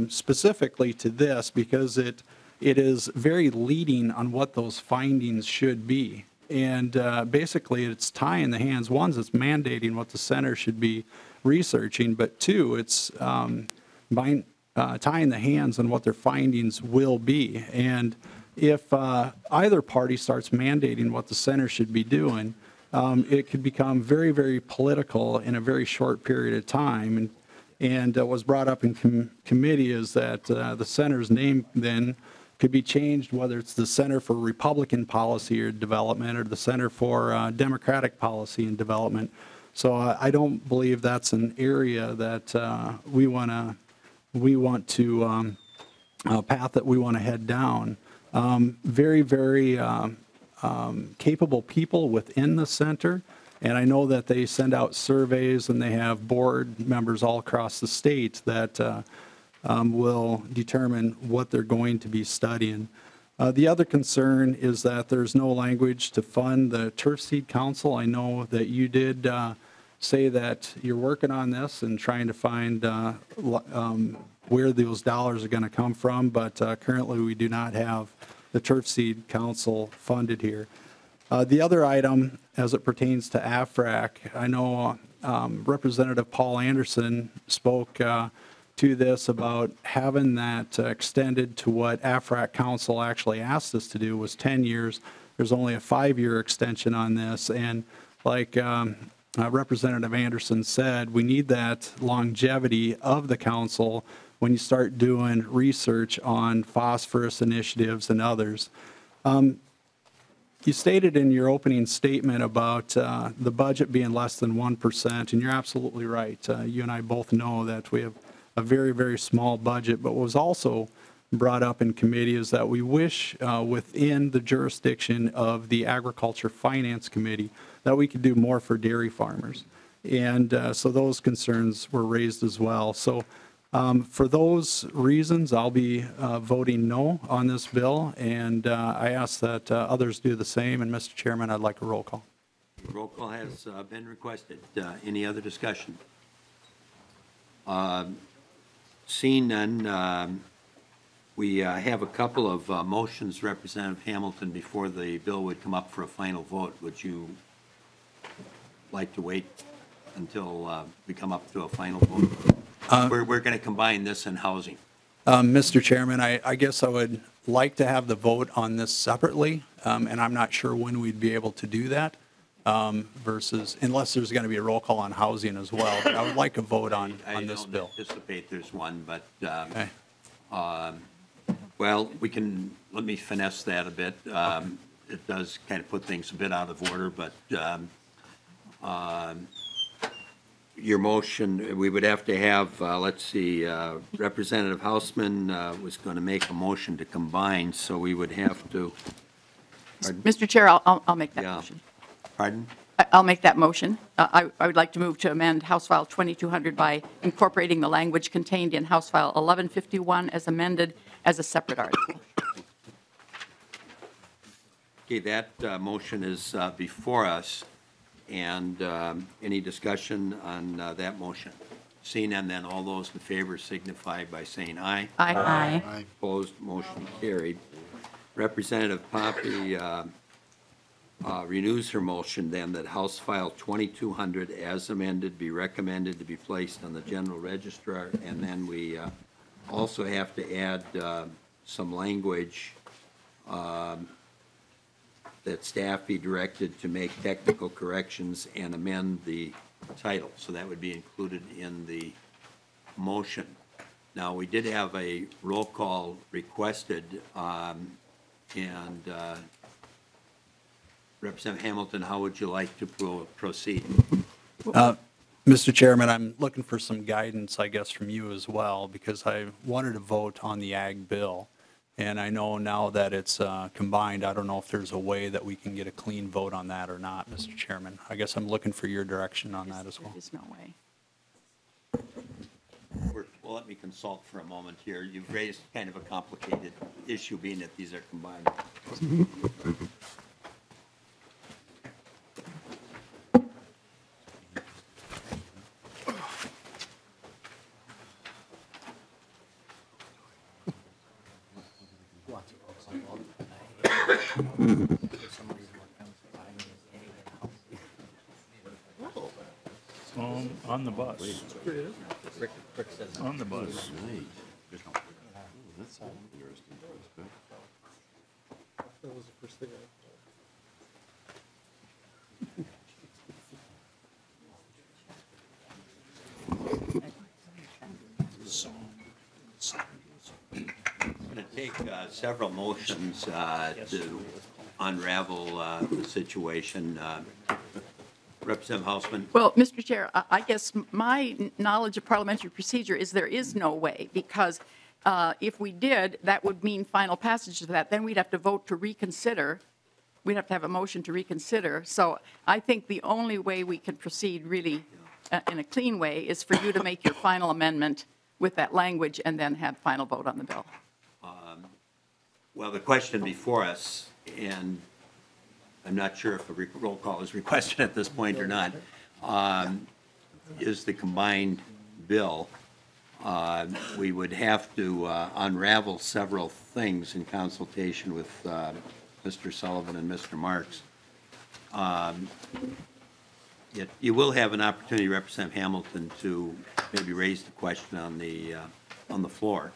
specifically to this, because it is very leading on what those findings should be. And basically, it's tying the hands. One, it's mandating what the center should be researching, but two, it's tying the hands on what their findings will be. And if either party starts mandating what the center should be doing, it could become very, very political in a very short period of time. And what was brought up in committee is that the center's name then could be changed, whether it's the Center for Republican Policy or Development or the Center for Democratic Policy and Development. So I don't believe that's an area that we want to a path that we want to head down. Very, very capable people within the center, and I know that they send out surveys and they have board members all across the state that will determine what they're going to be studying. The other concern is that there's no language to fund the Turf Seed Council. I know that you did say that you're working on this and trying to find where those dollars are going to come from, but currently we do not have the Turf Seed Council funded here. The other item, as it pertains to AFRAC, I know Representative Paul Anderson spoke to this about having that extended to what AFRAC Council actually asked us to do was 10 years. There's only a 5-year extension on this, and like Representative Anderson said, we need that longevity of the council when you start doing research on phosphorus initiatives and others. You stated in your opening statement about the budget being less than 1%, and you're absolutely right. You and I both know that we have a very, very small budget, but what was also brought up in committee is that we wish within the jurisdiction of the Agriculture Finance Committee that we could do more for dairy farmers. And so those concerns were raised as well. So for those reasons, I'll be voting no on this bill, and I ask that others do the same. And Mr. Chairman, I'd like a roll call. Roll call has been requested. Any other discussion? Seeing none, we have a couple of motions, Representative Hamilton, before the bill would come up for a final vote. Would you like to wait until we come up to a final vote? We're going to combine this and housing. Mr. Chairman, I guess I would like to have the vote on this separately, and I'm not sure when we'd be able to do that versus, unless there's going to be a roll call on housing as well. But I would like a vote on this bill. I don't anticipate there's one, but, Okay. well, let me finesse that a bit. It does kind of put things a bit out of order, but your motion, we would have to have, let's see, Representative Hausman was going to make a motion to combine, so we would have to. Mr. Chair, I'll make that motion. Pardon? I'll make that motion. I would like to move to amend House File 2200 by incorporating the language contained in House File 1151 as amended as a separate article. Okay, that motion is before us. And any discussion on that motion? Seeing none, then all those in favor signify by saying aye. Aye. Aye. Opposed, motion carried. Representative Poppe renews her motion then that House File 2200 as amended be recommended to be placed on the general registrar. And then we also have to add some language that staff be directed to make technical corrections and amend the title. So that would be included in the motion. Now, we did have a roll call requested, and Representative Hamilton, how would you like to proceed? Mr. Chairman, I'm looking for some guidance, I guess, from you as well, because I wanted to vote on the ag bill. And I know now that it's combined, I don't know if there's a way that we can get a clean vote on that or not, Mr. Chairman. I guess I'm looking for your direction on that as well. There's no way. Well, let me consult for a moment here. You've raised kind of a complicated issue, being that these are combined. On the bus. On the bus. take several motions to unravel the situation. Representative Hausman? Well, Mr. Chair, I guess my knowledge of parliamentary procedure is there is no way, because if we did, that would mean final passage of that. Then we'd have to vote to reconsider. We'd have to have a motion to reconsider. So I think the only way we can proceed really in a clean way is for you to make your final amendment with that language and then have final vote on the bill. Well, the question before us, and I'm not sure if a roll call is requested at this point or not, is the combined bill. We would have to unravel several things in consultation with Mr. Sullivan and Mr. Marks. Yet you will have an opportunity, Representative Hamilton, to maybe raise the question on the floor.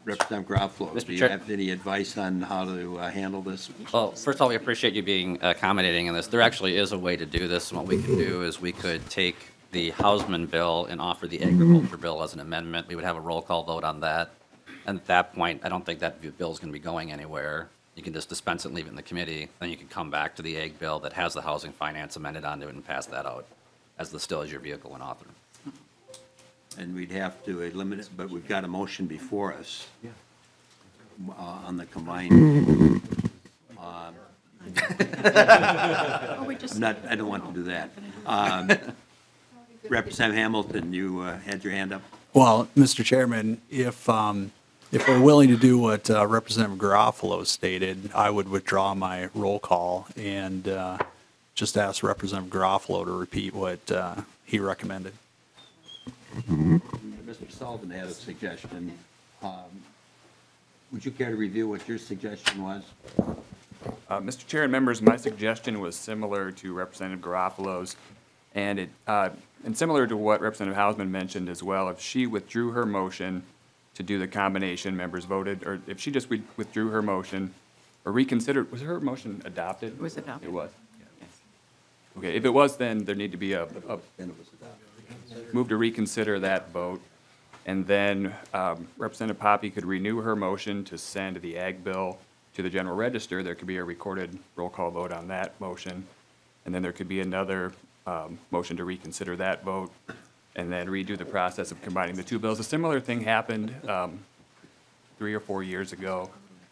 Representative Garofalo, Mr. do you Chair. have any advice on how to handle this? Well, first of all, we appreciate you being accommodating in this. There actually is a way to do this, and what we could do is we could take the Hausman bill and offer the agriculture bill as an amendment. We would have a roll call vote on that. And at that point, I don't think that bill is going to be going anywhere. You can just dispense it and leave it in the committee. Then you can come back to the ag bill that has the housing finance amended onto it and pass that out as still as your vehicle and author. And we'd have to eliminate it, but we've got a motion before us on the combined. I don't want to do that. Representative Hamilton, you had your hand up. Well, Mr. Chairman, if we're willing to do what Representative Garofalo stated, I would withdraw my roll call and just ask Representative Garofalo to repeat what he recommended. Mr. Sullivan had a suggestion. Would you care to review what your suggestion was? Mr. Chair and members, my suggestion was similar to Representative Garofalo's, and similar to what Representative Hausman mentioned as well. If she withdrew her motion to do the combination, members voted, or if she just withdrew her motion or reconsidered, was her motion adopted? It was adopted. It was? Okay, if it was, then there need to be a move to reconsider that vote, and then Representative Poppe could renew her motion to send the ag bill to the general register. There could be a recorded roll call vote on that motion, and then there could be another motion to reconsider that vote, and then redo the process of combining the two bills. A similar thing happened 3 or 4 years ago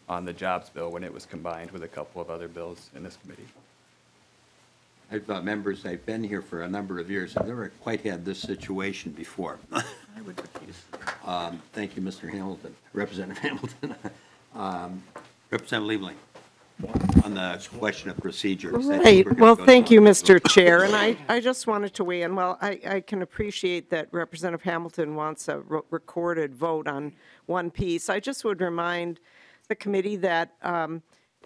on the jobs bill when it was combined with a couple of other bills in this committee. Members, I've been here for a number of years. I've never quite had this situation before. I would refuse. Thank you, Mr. Hamilton, Representative Hamilton. Representative Liebling, on the question of procedure. Right. Well, thank you, Mr. Chair. And I just wanted to weigh in. Well, I can appreciate that Representative Hamilton wants a recorded vote on one piece. I just would remind the committee that,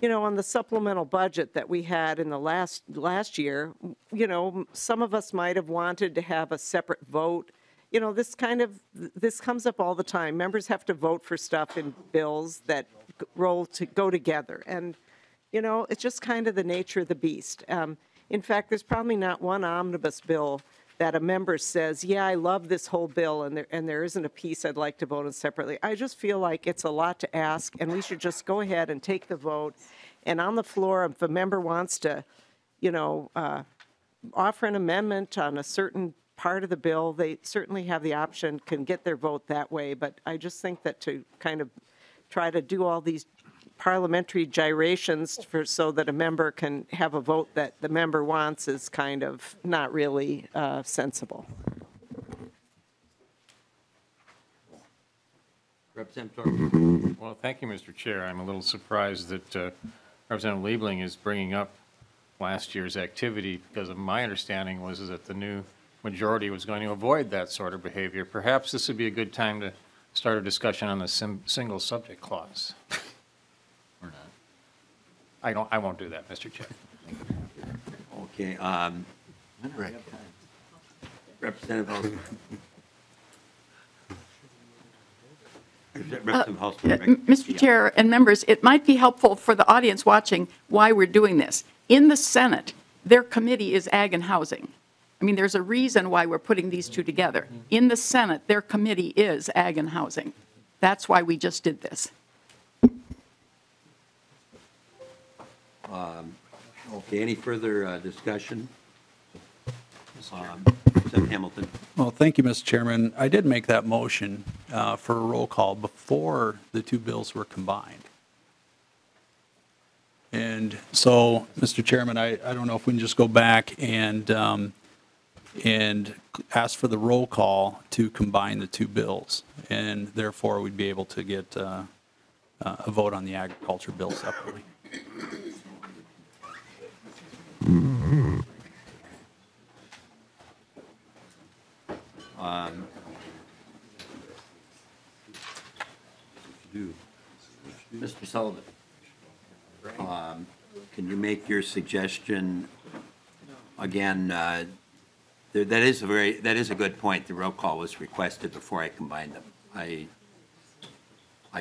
you know, on the supplemental budget that we had in the last year, you know, some of us might have wanted to have a separate vote. You know, this comes up all the time. Members have to vote for stuff in bills that go together. And, you know, it's just kind of the nature of the beast. In fact, there's probably not one omnibus bill that a member says, yeah, I love this whole bill, and there isn't a piece I'd like to vote on separately. I just feel like it's a lot to ask, and we should just go ahead and take the vote. And on the floor, if a member wants to, you know, offer an amendment on a certain part of the bill, they certainly have the option, can get their vote that way. But I just think that to kind of try to do all these parliamentary gyrations so that a member can have a vote that the member wants is kind of not really sensible. Representative Well, thank you, Mr. Chair. I'm a little surprised that Representative Liebling is bringing up last year's activity, because of my understanding was that the new majority was going to avoid that sort of behavior. Perhaps this would be a good time to start a discussion on the single subject clause. Or not. I won't do that, Mr. Chair. Okay. Representative Hausman. Representative Hausman. Mr. Chair and members, it might be helpful for the audience watching why we're doing this. In the Senate, their committee is Ag and Housing. I mean, there's a reason why we're putting these two together. In the Senate, their committee is Ag and Housing. That's why we just did this. Okay, any further discussion? Representative Hamilton. Well, thank you, Mr. Chairman. I did make that motion for a roll call before the two bills were combined. And so, Mr. Chairman, I don't know if we can just go back and ask for the roll call to combine the two bills. And therefore, we'd be able to get a vote on the agriculture bill separately. Mr. Sullivan, can you make your suggestion again? That is a good point. The roll call was requested before I combined them. I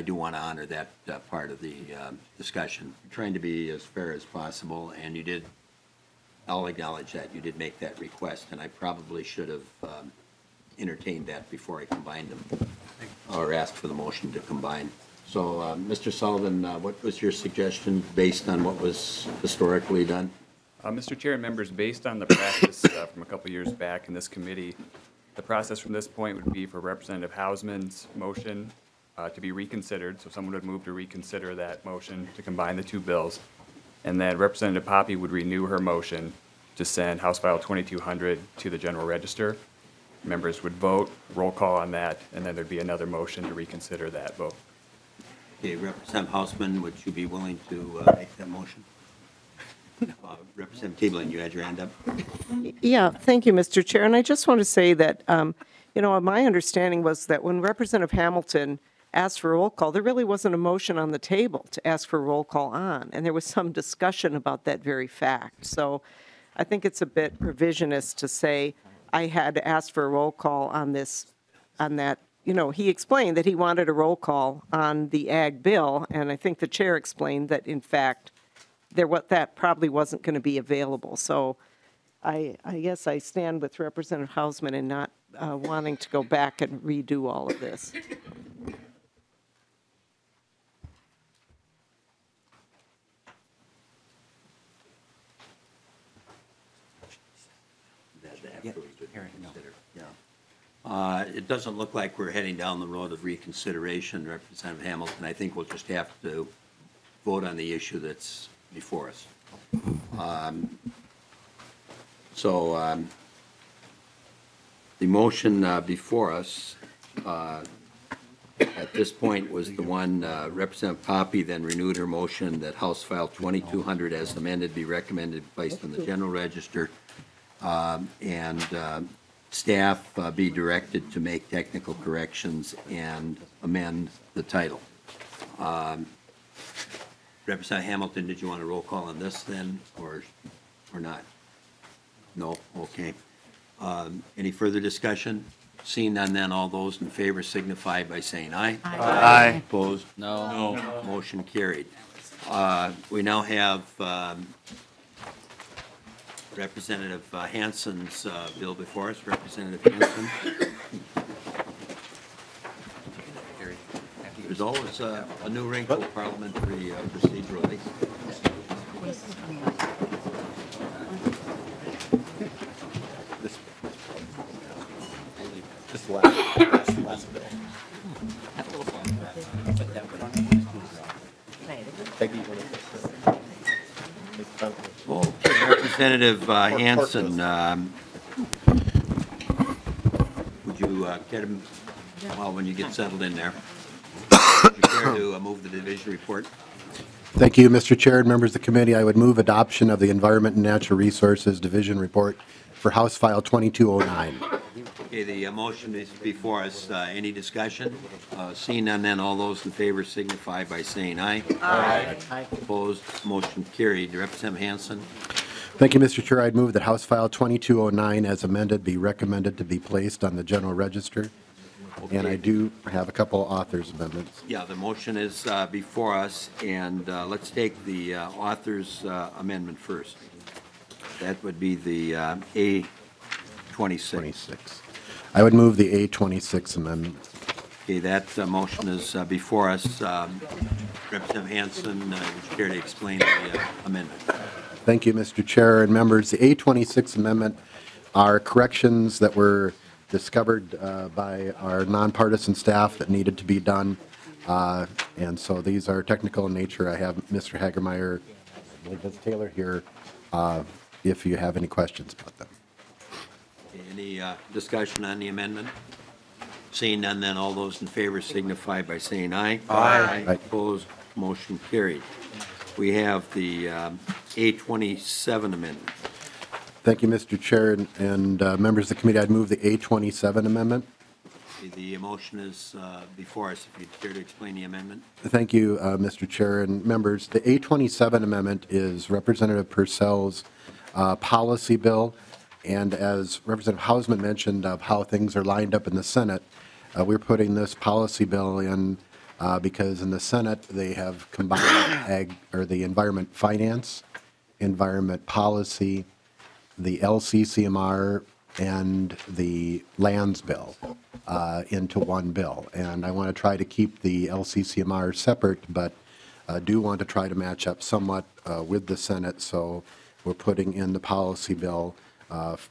do want to honor that part of the discussion. I'm trying to be as fair as possible, and you did. I'll acknowledge that you did make that request, and I probably should have entertained that before I combined them, or asked for the motion to combine. So, Mr. Sullivan, what was your suggestion based on what was historically done? Mr. Chair and members, based on the practice from a couple years back in this committee, the process from this point would be for Representative Hausman's motion to be reconsidered. So someone would move to reconsider that motion to combine the two bills. And then Representative Poppe would renew her motion to send House File 2200 to the General Register. Members would vote, roll call on that, and then there'd be another motion to reconsider that vote. Okay, Representative Hausman, would you be willing to make that motion? Representative Tabelin, you had your hand up. Yeah, thank you, Mr. Chair. And I just want to say that, my understanding was that when Representative Hamilton asked for a roll call, there really wasn't a motion on the table to ask for a roll call on. And there was some discussion about that very fact. So I think it's a bit revisionist to say I had to ask for a roll call on that. He explained that he wanted a roll call on the ag bill, and I think the chair explained that, in fact, that probably wasn't going to be available. So I guess I stand with Representative Hausman in not wanting to go back and redo all of this. It doesn't look like we're heading down the road of reconsideration, Representative Hamilton. I think we'll just have to vote on the issue that's before us. The motion before us at this point was the one Representative Poppe then renewed her motion that House File 2200 as amended be recommended placed on the General Register, and staff be directed to make technical corrections and amend the title. Representative Hamilton, did you want a roll call on this then, or not? No? Okay. Any further discussion? Seeing none, then all those in favor signify by saying aye. Aye. Opposed? No. Motion carried. We now have Representative Hansen's bill before us. Representative Hansen. There's always a new wrinkle parliamentary procedurally. This last bill. Okay, Representative Hansen, would you get him, well, when you get settled in there, would you care to move the division report? Thank you, Mr. Chair and members of the committee. I would move adoption of the Environment and Natural Resources Division Report for House File 2209. Okay, the motion is before us. Any discussion? Seeing none, then all those in favor signify by saying aye. Aye. Opposed? Motion carried. Representative Hansen. Thank you, Mr. Chair. I'd move that House File 2209 as amended be recommended to be placed on the General Register. Okay. And I do have a couple authors' amendments. Yeah, the motion is before us, and let's take the author's amendment first. That would be the A26. I would move the A26 amendment. Okay, that motion is before us. Representative Hansen, would you care to explain the amendment? Thank you, Mr. Chair and members. The A26 amendment are corrections that were discovered by our nonpartisan staff that needed to be done. And so these are technical in nature. I have Mr. Hagermeyer, I believe that's Taylor here, if you have any questions about them. Okay, any discussion on the amendment? Seeing none, then all those in favor signify by saying aye. Aye. Aye. Opposed, motion carried. We have the A27 amendment. Thank you, Mr. Chair and members of the committee. I'd move the A27 amendment. The motion is before us. If you'd care to explain the amendment. Thank you, Mr. Chair and members. The A27 amendment is Representative Purcell's policy bill. And as Representative Hausman mentioned of how things are lined up in the Senate, we're putting this policy bill in because in the Senate they have combined the environment finance, environment policy, the LCCMR, and the lands bill into one bill. And I want to try to keep the LCCMR separate, but do want to try to match up somewhat with the Senate. So we're putting in the policy bill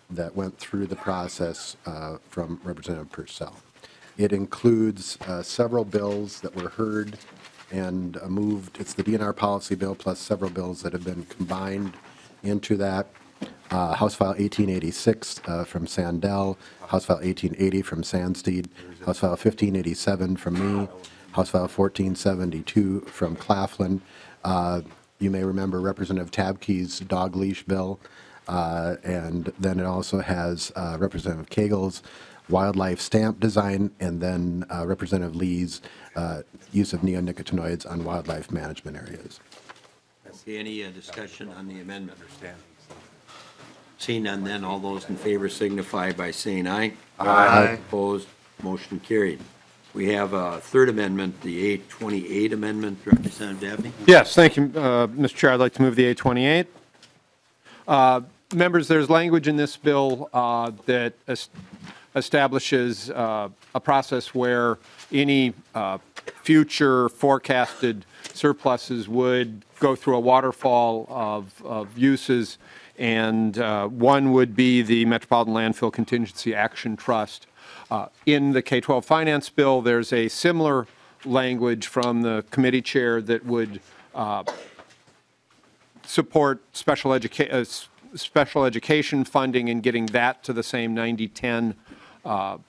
that went through the process from Representative Purcell. It includes several bills that were heard and moved. It's the DNR policy bill plus several bills that have been combined into that. House File 1886 from Sandell, House File 1880 from Sandsteed, House File 1587 from me, House File 1472 from Claflin. You may remember Representative Tabke's dog leash bill, and then it also has Representative Cagle's wildlife stamp design, and then Representative Lee's use of neonicotinoids on wildlife management areas. Okay, any discussion on the amendment? Seeing none, then all those in favor signify by saying aye. Aye. Opposed, motion carried. We have a third amendment, the A28 amendment. Representative Dabney? Yes, thank you, Mr. Chair. I'd like to move the A28. Members, there's language in this bill that establishes a process where any future forecasted surpluses would go through a waterfall of uses, and one would be the Metropolitan Landfill Contingency Action Trust. In the K-12 finance bill, there's a similar language from the committee chair that would support special education funding and getting that to the same 90-10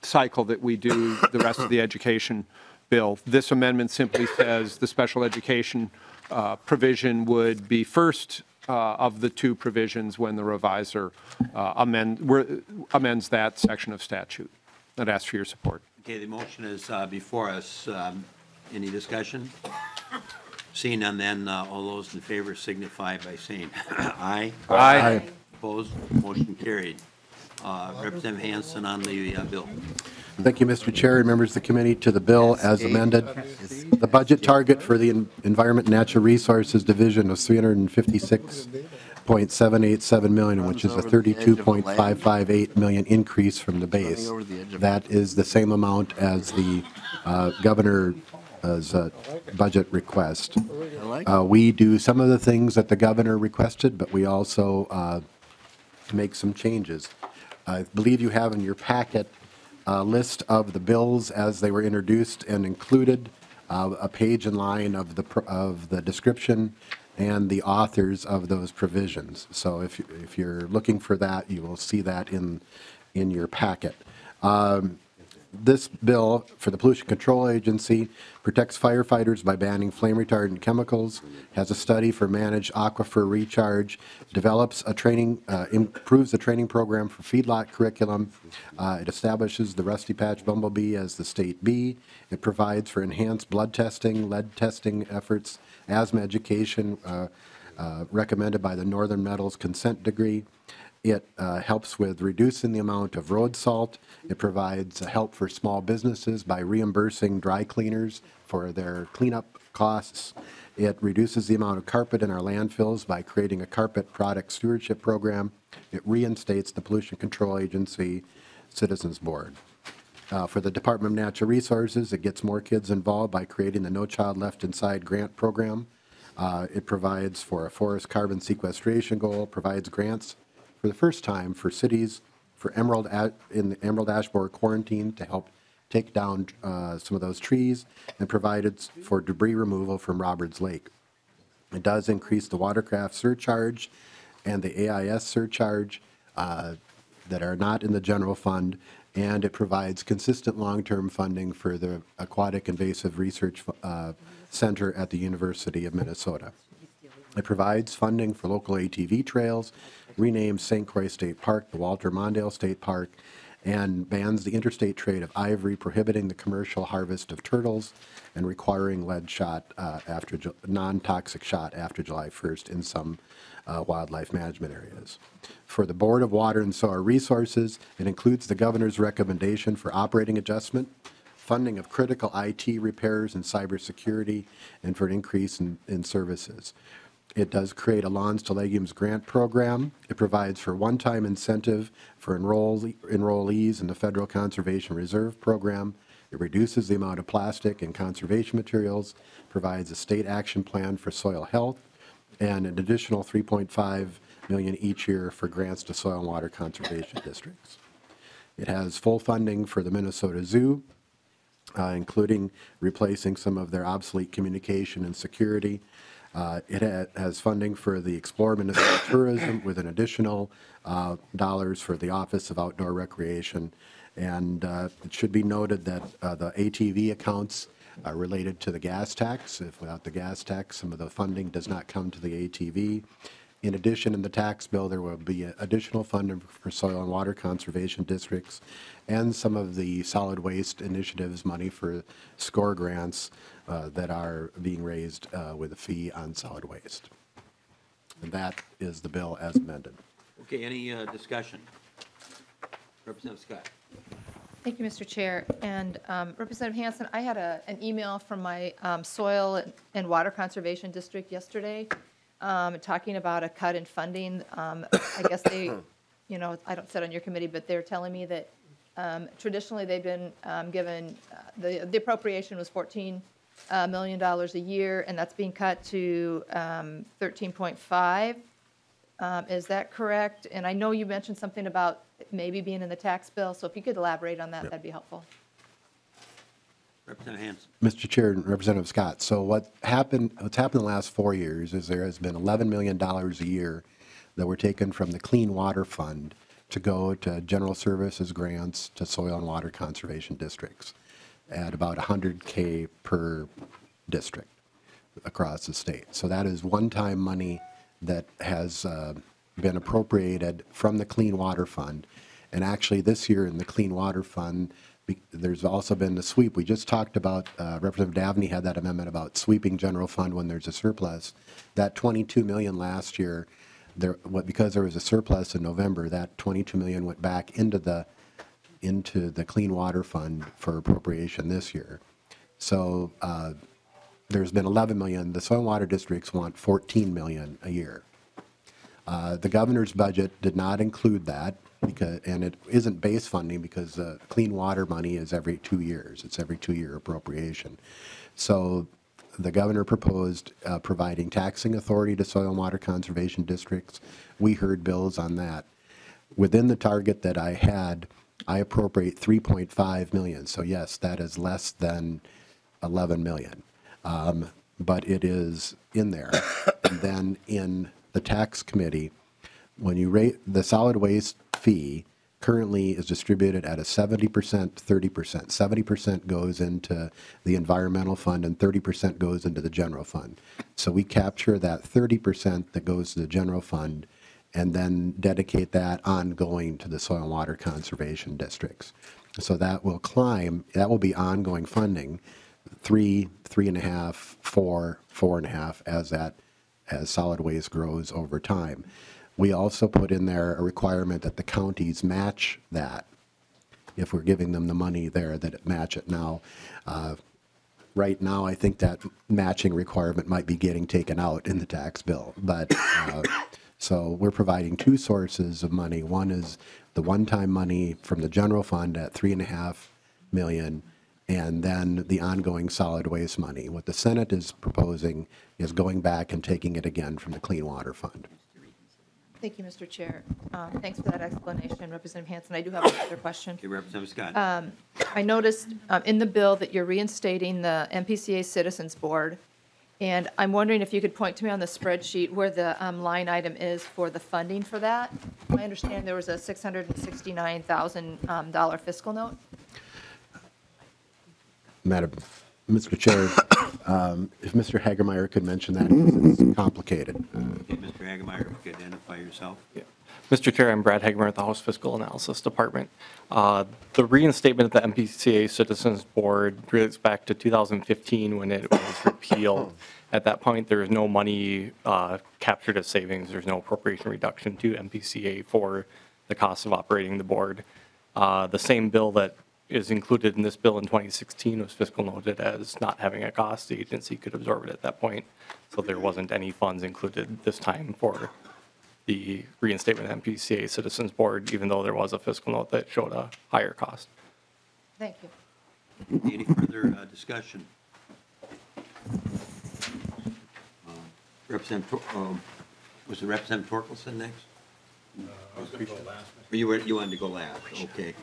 cycle that we do the rest of the education bill. This amendment simply says the special education provision would be first of the two provisions when the reviser amends that section of statute. I'd ask for your support. Okay, the motion is before us. Any discussion? Seeing none, then all those in favor signify by saying aye. Aye. Opposed, motion carried. Representative Hansen on the bill. Thank you, Mr. Chair and members of the committee. To the bill as amended, the budget target for the Environment and Natural Resources Division was $356.787 million, which is a $32.558 million increase from the base. That is the same amount as the governor's budget request. We do some of the things that the governor requested, but we also make some changes. I believe you have in your packet a list of the bills as they were introduced and included, a page and line of the description and the authors of those provisions. So if you're looking for that, you will see that in your packet. This bill for the Pollution Control Agency protects firefighters by banning flame retardant chemicals, has a study for managed aquifer recharge, develops a training, improves the training program for feedlot curriculum. It establishes the Rusty Patch Bumblebee as the state bee. It provides for enhanced blood testing, lead testing efforts, asthma education recommended by the Northern Metals consent decree. It helps with reducing the amount of road salt. It provides help for small businesses by reimbursing dry cleaners for their cleanup costs. It reduces the amount of carpet in our landfills by creating a carpet product stewardship program. It reinstates the Pollution Control Agency Citizens Board. For the Department of Natural Resources, it gets more kids involved by creating the No Child Left Inside grant program. It provides for a forest carbon sequestration goal, provides grants for the first time for cities for in the Emerald Ash Borer quarantine to help take down some of those trees, and provided for debris removal from Roberts Lake. It does increase the watercraft surcharge and the AIS surcharge that are not in the general fund, and it provides consistent long-term funding for the Aquatic Invasive Research Center at the University of Minnesota. It provides funding for local ATV trails, renames St. Croix State Park the Walter Mondale State Park, and bans the interstate trade of ivory, prohibiting the commercial harvest of turtles and requiring lead shot non-toxic shot after July 1st in some wildlife management areas. For the Board of Water and Soil Resources, it includes the governor's recommendation for operating adjustment, funding of critical IT repairs and cybersecurity, and for an increase in services. It does create a Lawns to Legumes grant program. It provides for one-time incentive for enrollees in the Federal Conservation Reserve Program. It reduces the amount of plastic and conservation materials, provides a state action plan for soil health, and an additional $3.5 million each year for grants to soil and water conservation districts. It has full funding for the Minnesota Zoo, including replacing some of their obsolete communication and security. It has funding for the Explore Minnesota Tourism with an additional dollars for the Office of Outdoor Recreation. And it should be noted that the ATV accounts are related to the gas tax. If without the gas tax, some of the funding does not come to the ATV. In addition, in the tax bill, there will be additional funding for soil and water conservation districts and some of the solid waste initiatives money for SCORE grants that are being raised with a fee on solid waste. And that is the bill as amended. Okay, any discussion? Representative Scott. Thank you, Mr. Chair. And Representative Hansen, I had an email from my soil and water conservation district yesterday talking about a cut in funding. I guess they, you know, I don't sit on your committee, but they're telling me that traditionally they've been given, the appropriation was $14 million a year, and that's being cut to 13.5. Is that correct? And I know you mentioned something about maybe being in the tax bill, so if you could elaborate on that, that'd be helpful. Representative Hansen. Mr. Chair and Representative Scott, so what's happened in the last 4 years is there has been $11 million a year that were taken from the Clean Water Fund to go to general services grants to soil and water conservation districts at about $100K per district across the state. So that is one-time money that has been appropriated from the Clean Water Fund. And actually this year in the Clean Water Fund, there's also been the sweep. We just talked about, Representative Davney had that amendment about sweeping general fund when there's a surplus. That $22 million last year, because there was a surplus in November, that $22 million went back into the Clean Water Fund for appropriation this year. So there's been $11 million. The soil and water districts want $14 million a year. The governor's budget did not include that, and it isn't base funding because clean water money is every 2 years. It's every 2-year appropriation. So the governor proposed providing taxing authority to soil and water conservation districts. We heard bills on that. Within the target that I had, I appropriate $3.5 million. So yes, that is less than $11 million. But it is in there. And then in the tax committee, when you rate the solid waste fee currently is distributed at a 70%, 30%. 70% goes into the environmental fund and 30% goes into the general fund. So we capture that 30% that goes to the general fund and then dedicate that ongoing to the soil and water conservation districts. So that will climb, that will be ongoing funding, 3, 3.5, 4, 4.5 as solid waste grows over time. We also put in there a requirement that the counties match that. If we're giving them the money there, that it match it now. Right now, I think that matching requirement might be getting taken out in the tax bill. But so we're providing two sources of money. One is the one-time money from the general fund at 3.5 million, and then the ongoing solid waste money. What the Senate is proposing is going back and taking it again from the Clean Water Fund. Thank you, Mr. Chair. Thanks for that explanation, Representative Hansen. I do have another question. Okay, Representative Scott. I noticed in the bill that you're reinstating the MPCA Citizens Board, and I'm wondering if you could point to me on the spreadsheet where the line item is for the funding for that. I understand there was a $669,000 fiscal note. Mr. Chair, if Mr. Hagermeyer could mention that, because it's complicated. Okay, Mr. Hagemeyer, if you could identify yourself. Mr. Chair, I'm Brad Hagemeyer at the House Fiscal Analysis Department. The reinstatement of the MPCA Citizens Board relates back to 2015 when it was repealed. At that point, there was no money captured as savings. There's no appropriation reduction to MPCA for the cost of operating the board. The same bill that is included in this bill in 2016 was fiscal noted as not having a cost. The agency could absorb it at that point. So there wasn't any funds included this time for the reinstatement of MPCA Citizens Board, even though there was a fiscal note that showed a higher cost. Thank you. Any further discussion? Representative, was it Representative Torkelson next? I was going to go last. You wanted to go last, okay.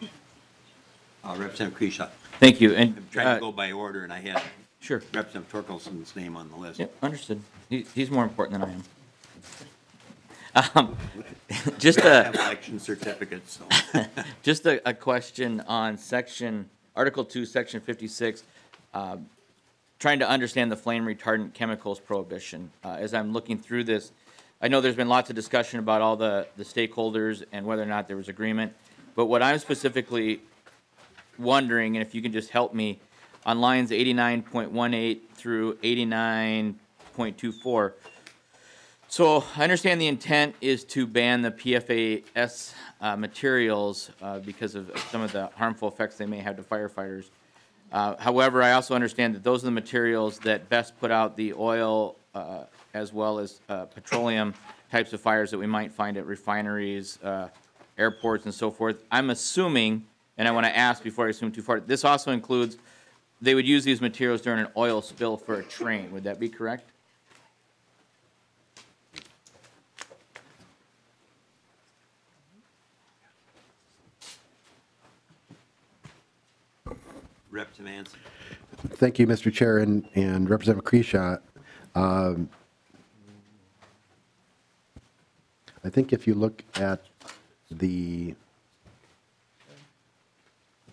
Representative Kresha. Thank you. And I'm trying to go by order, and I had sure Representative Torkelson's name on the list. Yep, understood. He's more important than I am. Just have election certificates. So. Just a question on Article 2, Section 56, trying to understand the flame retardant chemicals prohibition. As I'm looking through this, I know there's been lots of discussion about all the stakeholders and whether or not there was agreement, but what I'm specifically wondering, and if you can just help me, on lines 89.18 through 89.24. So I understand the intent is to ban the PFAS materials because of some of the harmful effects they may have to firefighters. However, I also understand that those are the materials that best put out the oil as well as petroleum types of fires that we might find at refineries, airports, and so forth. I'm assuming, and I want to ask before I assume too far, this also includes they would use these materials during an oil spill for a train. Would that be correct? Representative Hansen. Thank you, Mr. Chair, and Representative Kresha. I think if you look at the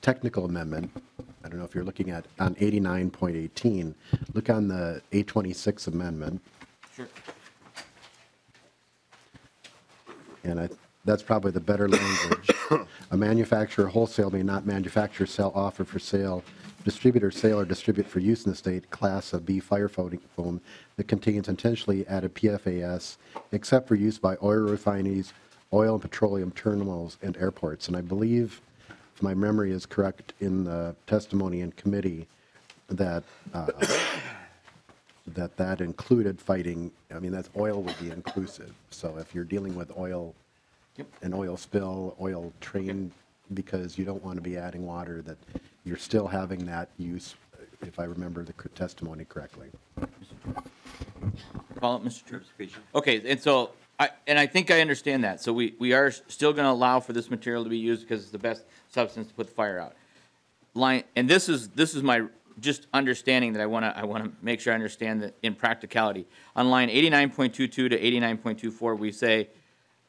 technical amendment, I don't know if you're looking at on 89.18, look on the 826 amendment. Sure. And that's probably the better language. A manufacturer wholesale may not manufacture, sell, offer for sale, distribute or sale or distribute for use in the state class of B firefighting foam that contains intentionally added PFAS, except for use by oil refineries, oil and petroleum terminals, and airports. And I believe, if my memory is correct, in the testimony in committee that that included fighting. I mean, that oil would be inclusive. So if you're dealing with oil, an oil spill, oil train, because you don't want to be adding water, that you're still having that use, if I remember the testimony correctly. Follow up, Mr. Chair. Okay, and so I think I understand that. So we are still going to allow for this material to be used because it's the best substance to put the fire out. And this is my just understanding that I want to make sure I understand that in practicality. On line 89.22 to 89.24, we say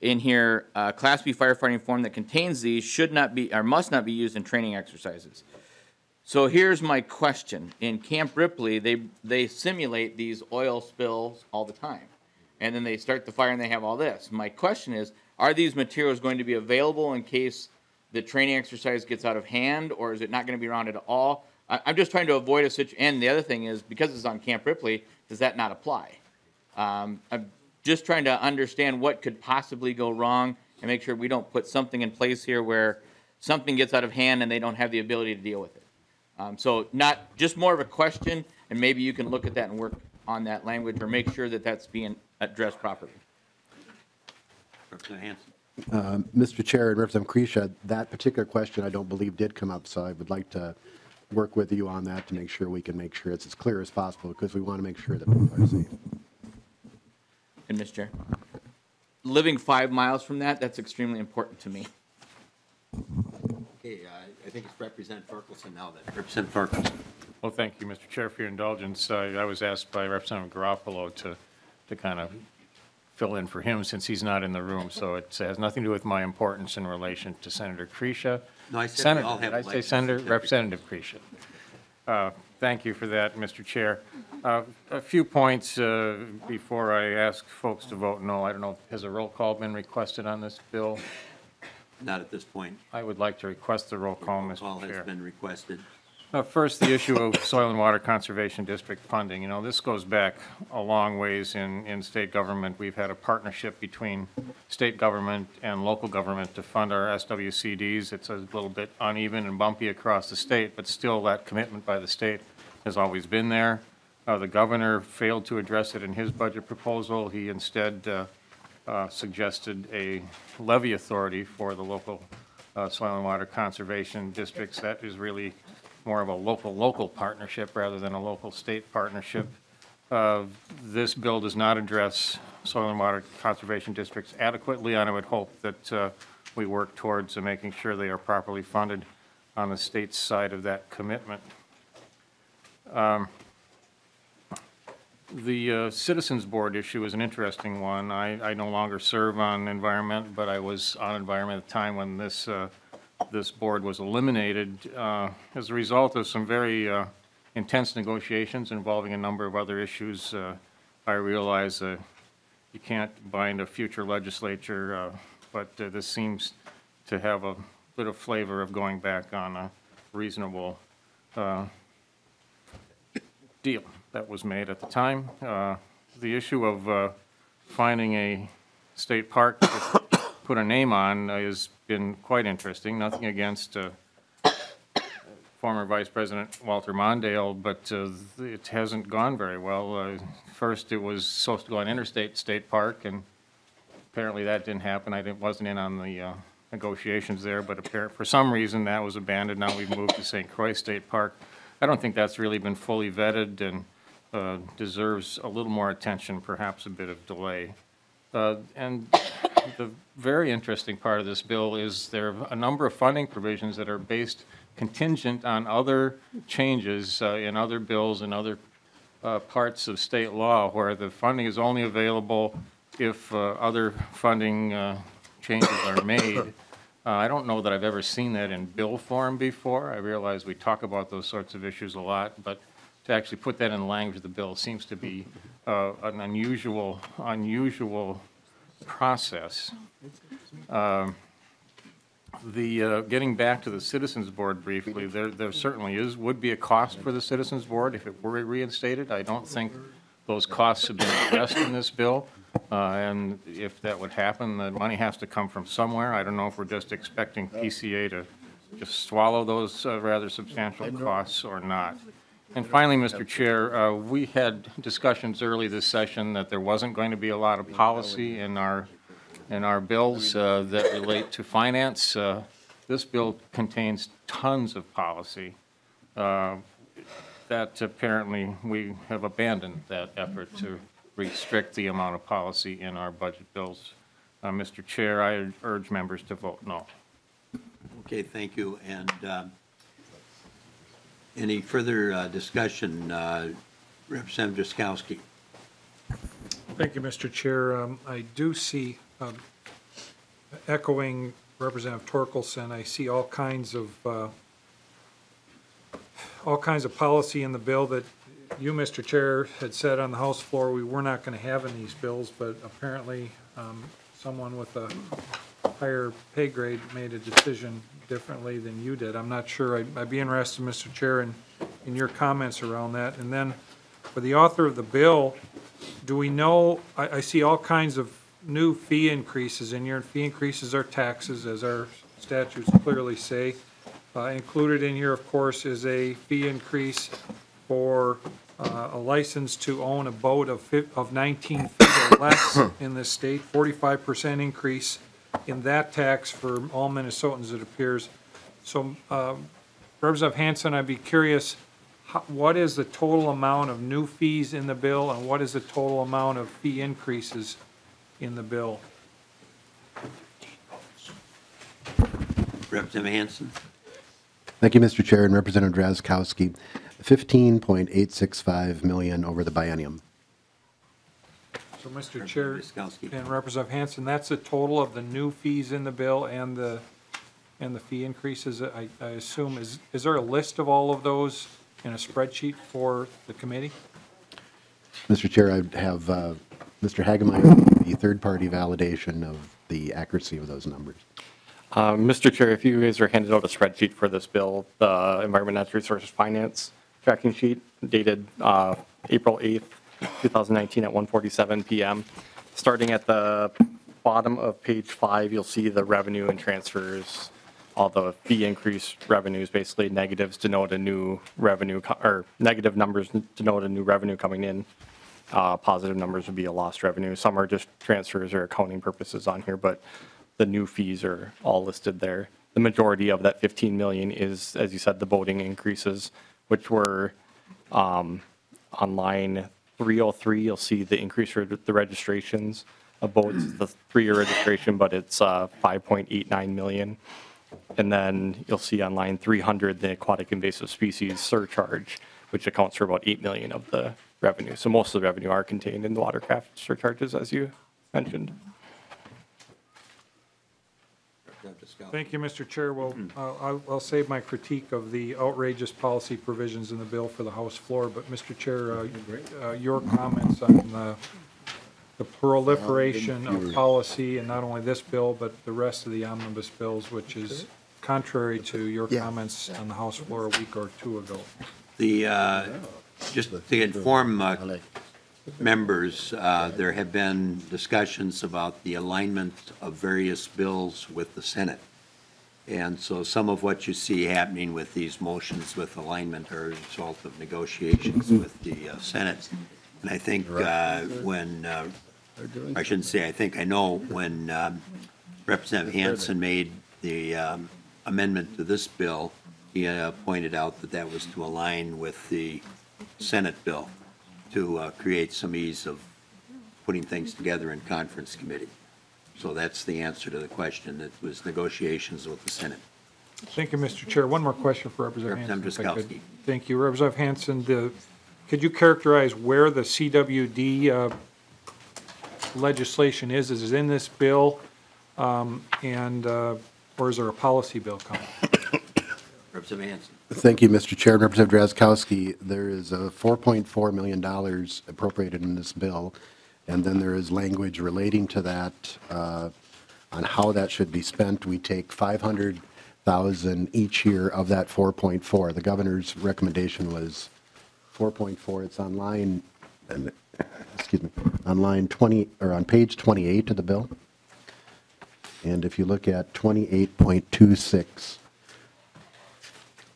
in here, Class B firefighting foam that contains these should not be or must not be used in training exercises. So here's my question. In Camp Ripley, they simulate these oil spills all the time. And then they start the fire and they have all this. My question is, are these materials going to be available in case the training exercise gets out of hand, or is it not going to be around at all? I'm just trying to avoid a situation. And the other thing is, because it's on Camp Ripley, does that not apply? I'm just trying to understand what could possibly go wrong and make sure we don't put something in place here where something gets out of hand and they don't have the ability to deal with it. So not just more of a question, and maybe you can look at that and work on that language or make sure that that's being addressed properly. Representative Hansen. Mr. Chair and Representative Kresha, that particular question I don't believe did come up, so I would like to work with you on that to make sure we can make sure it's as clear as possible because we want to make sure that people are safe. And Mr. Chair, living 5 miles from that, that's extremely important to me. Okay, I think it's Representative Torkelson now then. Representative Torkelson. Well, thank you, Mr. Chair, for your indulgence. I was asked by Representative Garofalo to kind of fill in for him since he's not in the room, so it has nothing to do with my importance in relation to Senator Kresha. No, I said we Senator, all have did I say elections. Senator? Representative Kresha. Thank you for that, Mr. Chair. A few points before I ask folks to vote no. I don't know, has a roll call been requested on this bill? Not at this point. I would like to request the roll call, Mr. Call Chair. has been requested. First, the issue of Soil and Water Conservation District funding. You know, this goes back a long ways in state government. We've had a partnership between state government and local government to fund our SWCDs. It's a little bit uneven and bumpy across the state, but still that commitment by the state has always been there. The governor failed to address it in his budget proposal. He instead suggested a levy authority for the local soil and water conservation districts. That is really more of a local partnership rather than a local state partnership. This bill does not address soil and water conservation districts adequately, and I would hope that we work towards making sure they are properly funded on the state's side of that commitment. The Citizens Board issue is an interesting one. I no longer serve on environment, but I was on environment at the time when this board was eliminated as a result of some very intense negotiations involving a number of other issues. I realize you can't bind a future legislature, but this seems to have a bit of flavor of going back on a reasonable deal that was made at the time. The issue of finding a state park to put a name on has been quite interesting. Nothing against former Vice President Walter Mondale, but it hasn't gone very well. First, it was supposed to go on Interstate State Park, and apparently that didn't happen. I wasn't in on the negotiations there, but for some reason that was abandoned. Now we've moved to St. Croix State Park. I don't think that's really been fully vetted and deserves a little more attention, perhaps a bit of delay. And the very interesting part of this bill is there are a number of funding provisions that are based contingent on other changes in other bills and other parts of state law where the funding is only available if other funding changes are made. I don't know that I've ever seen that in bill form before. I realize we talk about those sorts of issues a lot, but to actually put that in the language of the bill seems to be an unusual process. Getting back to the Citizens Board briefly, there certainly would be a cost for the Citizens Board if it were reinstated. I don't think those costs have been addressed in this bill. And if that would happen, the money has to come from somewhere. I don't know if we're just expecting PCA to just swallow those rather substantial costs or not. And finally, Mr. Chair, we had discussions early this session that there wasn't going to be a lot of policy in our bills that relate to finance. This bill contains tons of policy. That apparently we have abandoned that effort to restrict the amount of policy in our budget bills. Mr. Chair, I urge members to vote no. Okay, thank you. And any further discussion? Representative Jaskowski. Thank you, Mr. Chair. I do see, echoing Representative Torkelson, I see all kinds of policy in the bill that you, Mr. Chair, had said on the House floor we were not going to have in these bills, but apparently someone with a higher pay grade made a decision differently than you did. I'm not sure. I'd be interested, Mr. Chair, in your comments around that. And then for the author of the bill, do we know, I see all kinds of new fee increases in here. Fee increases are taxes, as our statutes clearly say. Included in here, of course, is a fee increase for a license to own a boat of 19 feet or less in this state, 45% increase in that tax for all Minnesotans, it appears. So, Representative Hansen, I'd be curious, what is the total amount of new fees in the bill, and what is the total amount of fee increases in the bill? Representative Hansen? Thank you, Mr. Chair, and Representative Drazkowski. 15.865 million over the biennium. So, Mr. Chair and Representative Hansen, that's the total of the new fees in the bill and the fee increases, I assume. Is there a list of all of those in a spreadsheet for the committee? Mr. Chair, I have Mr. Hagemeyer, the third-party validation of the accuracy of those numbers. Mr. Chair, if you guys are handed out a spreadsheet for this bill, the Environment Natural Resources Finance tracking sheet dated April 8th, 2019 at 1:47 p.m. Starting at the bottom of page 5, you'll see the revenue and transfers. All the fee increase revenues, basically negatives denote a new revenue, or negative numbers denote a new revenue coming in. Positive numbers would be a lost revenue. Some are just transfers or accounting purposes on here, but the new fees are all listed there. The majority of that 15 million is, as you said, the boating increases, which were on line 303. You'll see the increase for the registrations of boats, the 3-year registration, but it's 5.89 million. And then you'll see on line 300 the aquatic invasive species surcharge, which accounts for about 8 million of the revenue. So most of the revenue are contained in the watercraft surcharges, as you mentioned. Thank you, Mr. Chair. Well, I'll save my critique of the outrageous policy provisions in the bill for the House floor, but Mr. Chair, your comments on the proliferation of policy, and not only this bill, but the rest of the omnibus bills, which is contrary to your comments on the House floor a week or two ago. Just to inform members, there have been discussions about the alignment of various bills with the Senate. And so some of what you see happening with these motions with alignment are a result of negotiations with the Senate. And I think when, I shouldn't say I think, I know when Representative Hansen made the amendment to this bill, he pointed out that that was to align with the Senate bill to create some ease of putting things together in conference committee. So that's the answer to the question. It was negotiations with the Senate. Thank you, Mr. Chair. One more question for Representative Hansen. Drazkowski. Thank you. Representative Hansen, could you characterize where the CWD legislation is? Is it in this bill? Or is there a policy bill coming? Representative Hansen. Thank you, Mr. Chair. Representative Drazkowski, there is $4.4 million appropriated in this bill, and then there is language relating to that on how that should be spent. We take $500,000 each year of that 4.4. The governor's recommendation was 4.4. It's on line, on line 20 or on page 28 of the bill. And if you look at 28.26.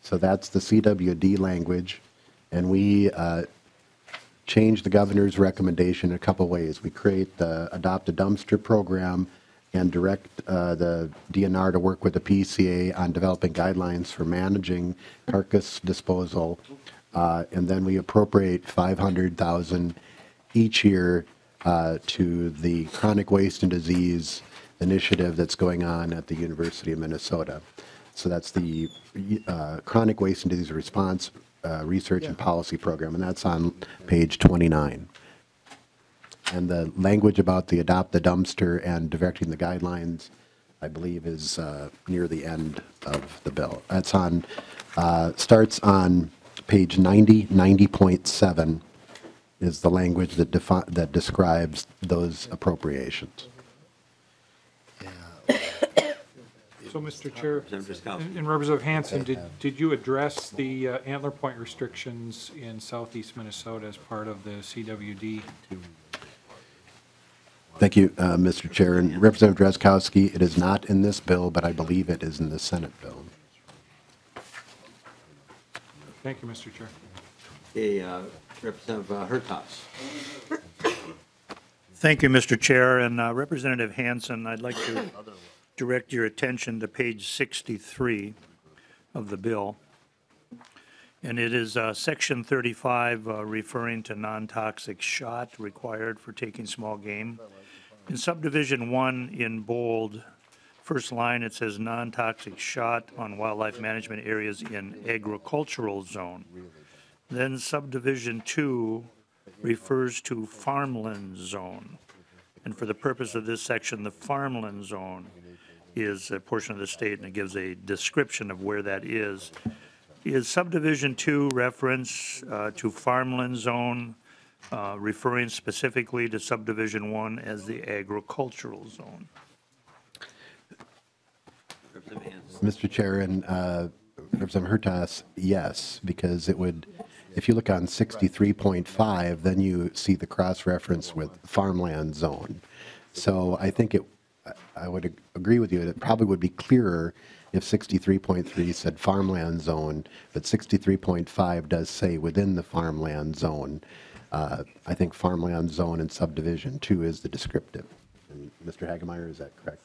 So that's the CWD language, and we change the governor's recommendation in a couple ways. We create the Adopt a Dumpster program and direct the DNR to work with the PCA on developing guidelines for managing carcass disposal, and then we appropriate $500,000 each year to the chronic waste and disease initiative that's going on at the University of Minnesota. So that's the Chronic Waste and Disease Response Research and Policy Program, and that's on page 29. And the language about the Adopt the Dumpster and directing the guidelines, I believe, is near the end of the bill. That's on, starts on page 90.7 is the language that describes those appropriations. So, Mr. Chair, and Representative Hansen, did you address the antler point restrictions in southeast Minnesota as part of the CWD? Thank you, Mr. Chair. And Representative Drazkowski, it is not in this bill, but I believe it is in the Senate bill. Thank you, Mr. Chair. Okay, Representative Hertaus. Thank you, Mr. Chair. And Representative Hansen, I'd like to direct your attention to page 63 of the bill. And it is section 35 referring to non-toxic shot required for taking small game. In subdivision 1 in bold, first line, it says non-toxic shot on wildlife management areas in agricultural zone. Then subdivision 2 refers to farmland zone. And for the purpose of this section, the farmland zone is a portion of the state, and it gives a description of where that is. Is subdivision 2 reference to farmland zone, referring specifically to subdivision 1 as the agricultural zone? Mr. Chair, and Representative Hertas, yes, because it would, if you look on 63.5, then you see the cross-reference with farmland zone. So I think I would agree with you, it probably would be clearer if 63.3 said farmland zone, but 63.5 does say within the farmland zone. I think farmland zone and subdivision 2 is the descriptive. And Mr. Hagemeyer, is that correct?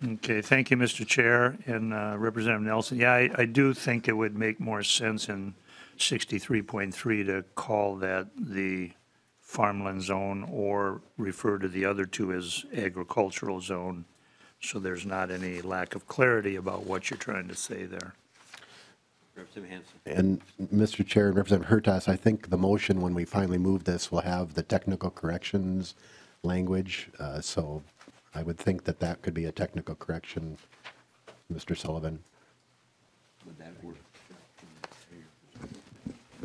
Okay, thank you, Mr. Chair, and Representative Nelson. Yeah, I do think it would make more sense in 63.3 to call that the farmland zone or refer to the other two as agricultural zone, so there's not any lack of clarity about what you're trying to say there. Representative Hansen. And Mr. Chair and Representative Hertas, I think the motion, when we finally move this, will have the technical corrections language. So I would think that that could be a technical correction, Mr. Sullivan. Would that work?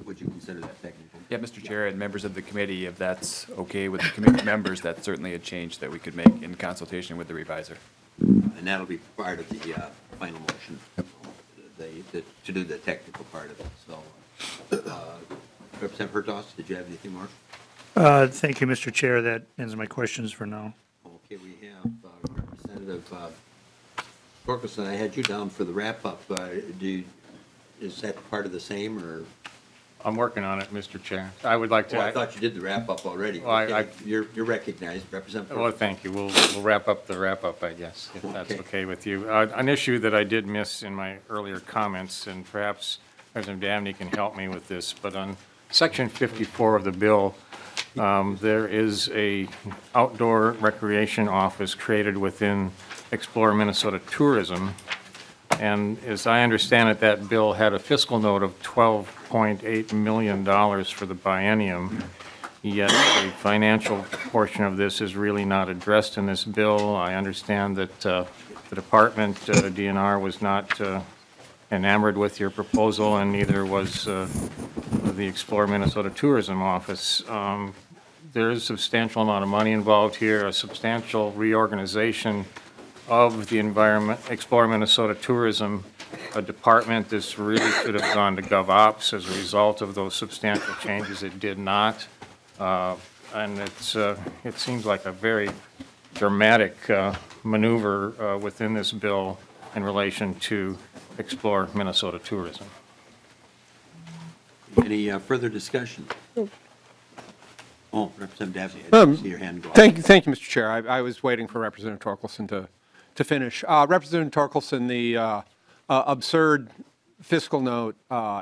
Would you consider that technical? Yeah, Mr. Chair and members of the committee, if that's okay with the committee members, that's certainly a change that we could make in consultation with the reviser. And that'll be part of the final motion, to do the technical part of it. So, Representative Hertas, did you have anything more? Thank you, Mr. Chair. That ends my questions for now. Okay, we have Representative Torkelson. I had you down for the wrap-up. Is that part of the same, or? I'm working on it, Mr. Chair. I would like to. Well, I thought you did the wrap-up already. Well, Okay, you're recognized, Representative. Well, thank you. We'll wrap up the wrap-up, I guess, if that's okay with you. An issue that I did miss in my earlier comments, and perhaps Representative Dabney can help me with this, but on Section 54 of the bill, there is a outdoor recreation office created within Explore Minnesota Tourism. And as I understand it, that bill had a fiscal note of $12.8 million for the biennium, yet the financial portion of this is really not addressed in this bill. I understand that the department, DNR, was not enamored with your proposal, and neither was the Explore Minnesota Tourism Office. There is a substantial amount of money involved here, a substantial reorganization of the environment, Explore Minnesota Tourism, a department. This really should have gone to GovOps as a result of those substantial changes. It did not. And it seems like a very dramatic maneuver within this bill in relation to Explore Minnesota Tourism. Any further discussion? Oh, Representative Dabney, I didn't see your hand go up. Thank you, Mr. Chair. I was waiting for Representative Torkelson to finish. Representative Torkelson, the absurd fiscal note,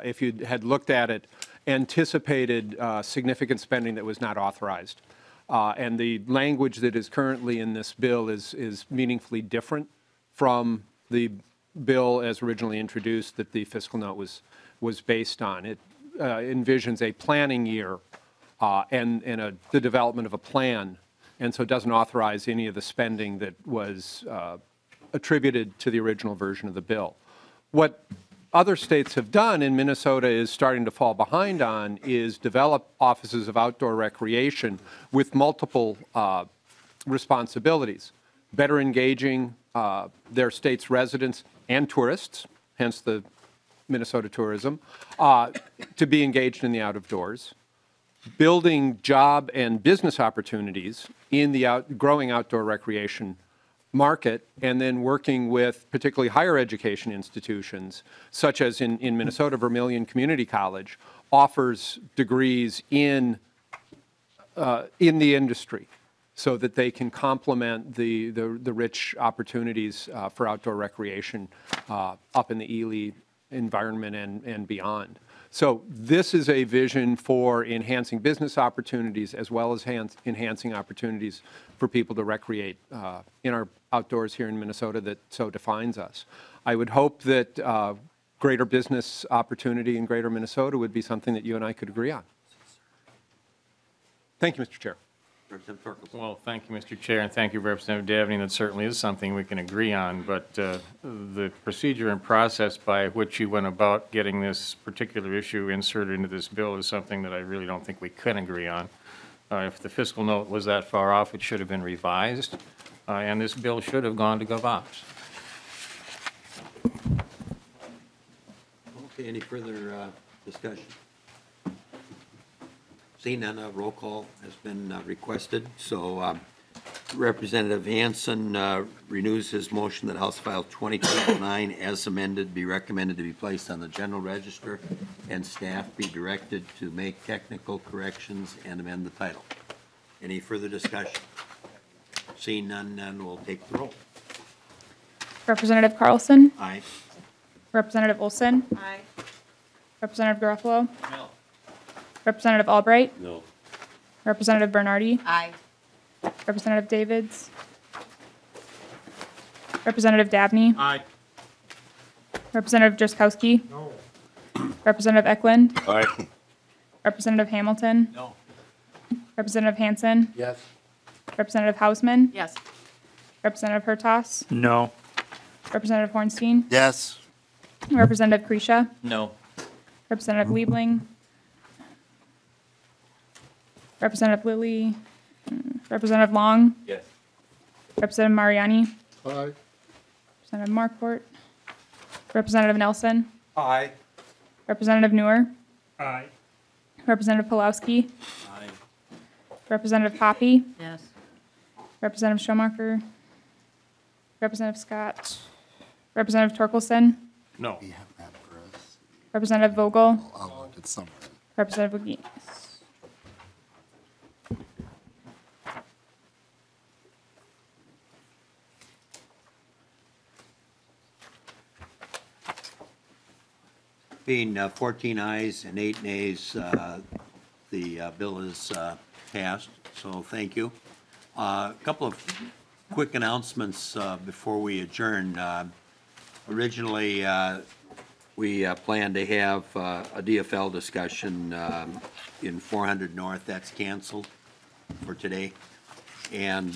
if you had looked at it, anticipated significant spending that was not authorized. And the language that is currently in this bill is meaningfully different from the bill as originally introduced that the fiscal note was based on. It envisions a planning year and the development of a plan, and so it doesn't authorize any of the spending that was attributed to the original version of the bill. What other states have done, and Minnesota is starting to fall behind on, is develop offices of outdoor recreation with multiple responsibilities, better engaging their state's residents and tourists, hence the Minnesota tourism, to be engaged in the out of doors, building job and business opportunities in the growing outdoor recreation market, and then working with particularly higher education institutions, such as in Minnesota, Vermilion Community College offers degrees in the industry. so that they can complement the rich opportunities for outdoor recreation up in the Ely environment and beyond. So this is a vision for enhancing business opportunities as well as enhancing opportunities for people to recreate in our outdoors here in Minnesota that so defines us. I would hope that greater business opportunity in greater Minnesota would be something that you and I could agree on. Thank you, Mr. Chair. Representative Torkelson. Well, thank you, Mr. Chair, and thank you, Representative Dabney. That certainly is something we can agree on, but the procedure and process by which you went about getting this particular issue inserted into this bill is something that I really don't think we can agree on. If the fiscal note was that far off, it should have been revised, and this bill should have gone to GovOps. Okay, any further discussion? Seeing none, a roll call has been requested. So Representative Hansen renews his motion that House File 2209 as amended be recommended to be placed on the general register and staff be directed to make technical corrections and amend the title. Any further discussion? Seeing none, then we'll take the roll. Representative Carlson? Aye. Representative Olson? Aye. Representative Garofalo? No. Representative Albright? No. Representative Bernardi? Aye. Representative Davids? Representative Dabney? Aye. Representative Drzeskowski? No. Representative Eklund? Aye. Representative Hamilton? No. Representative Hansen? Yes. Representative Hausman? Yes. Representative Hertaus? No. Representative Hornstein? Yes. Representative Kresha? No. Representative Liebling? Representative Lilly? Representative Long? Yes. Representative Mariani? Aye. Representative Markport? Representative Nelson? Aye. Representative Neuer? Aye. Representative Pulowski? Aye. Representative Poppe? Yes. Representative Schomaker? Representative Scott? Representative Torkelson? No. We have that for us. Representative Vogel? I'll look at somewhere. Representative Wagenius? Being 14 ayes and 8 nays, the bill is passed, so thank you. A couple of quick announcements before we adjourn. Originally, we planned to have a DFL discussion in 400 North. That's canceled for today. And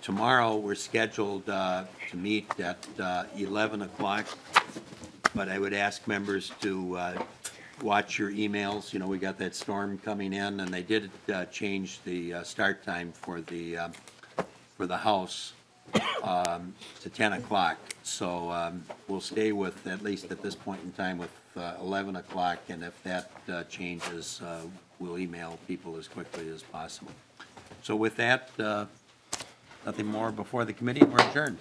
tomorrow, we're scheduled to meet at 11 o'clock. But I would ask members to watch your emails. You know, we got that storm coming in, and they did change the start time for the House to 10 o'clock. So we'll stay with, at least at this point in time, with 11 o'clock, and if that changes, we'll email people as quickly as possible. So with that, nothing more before the committee, we're adjourned.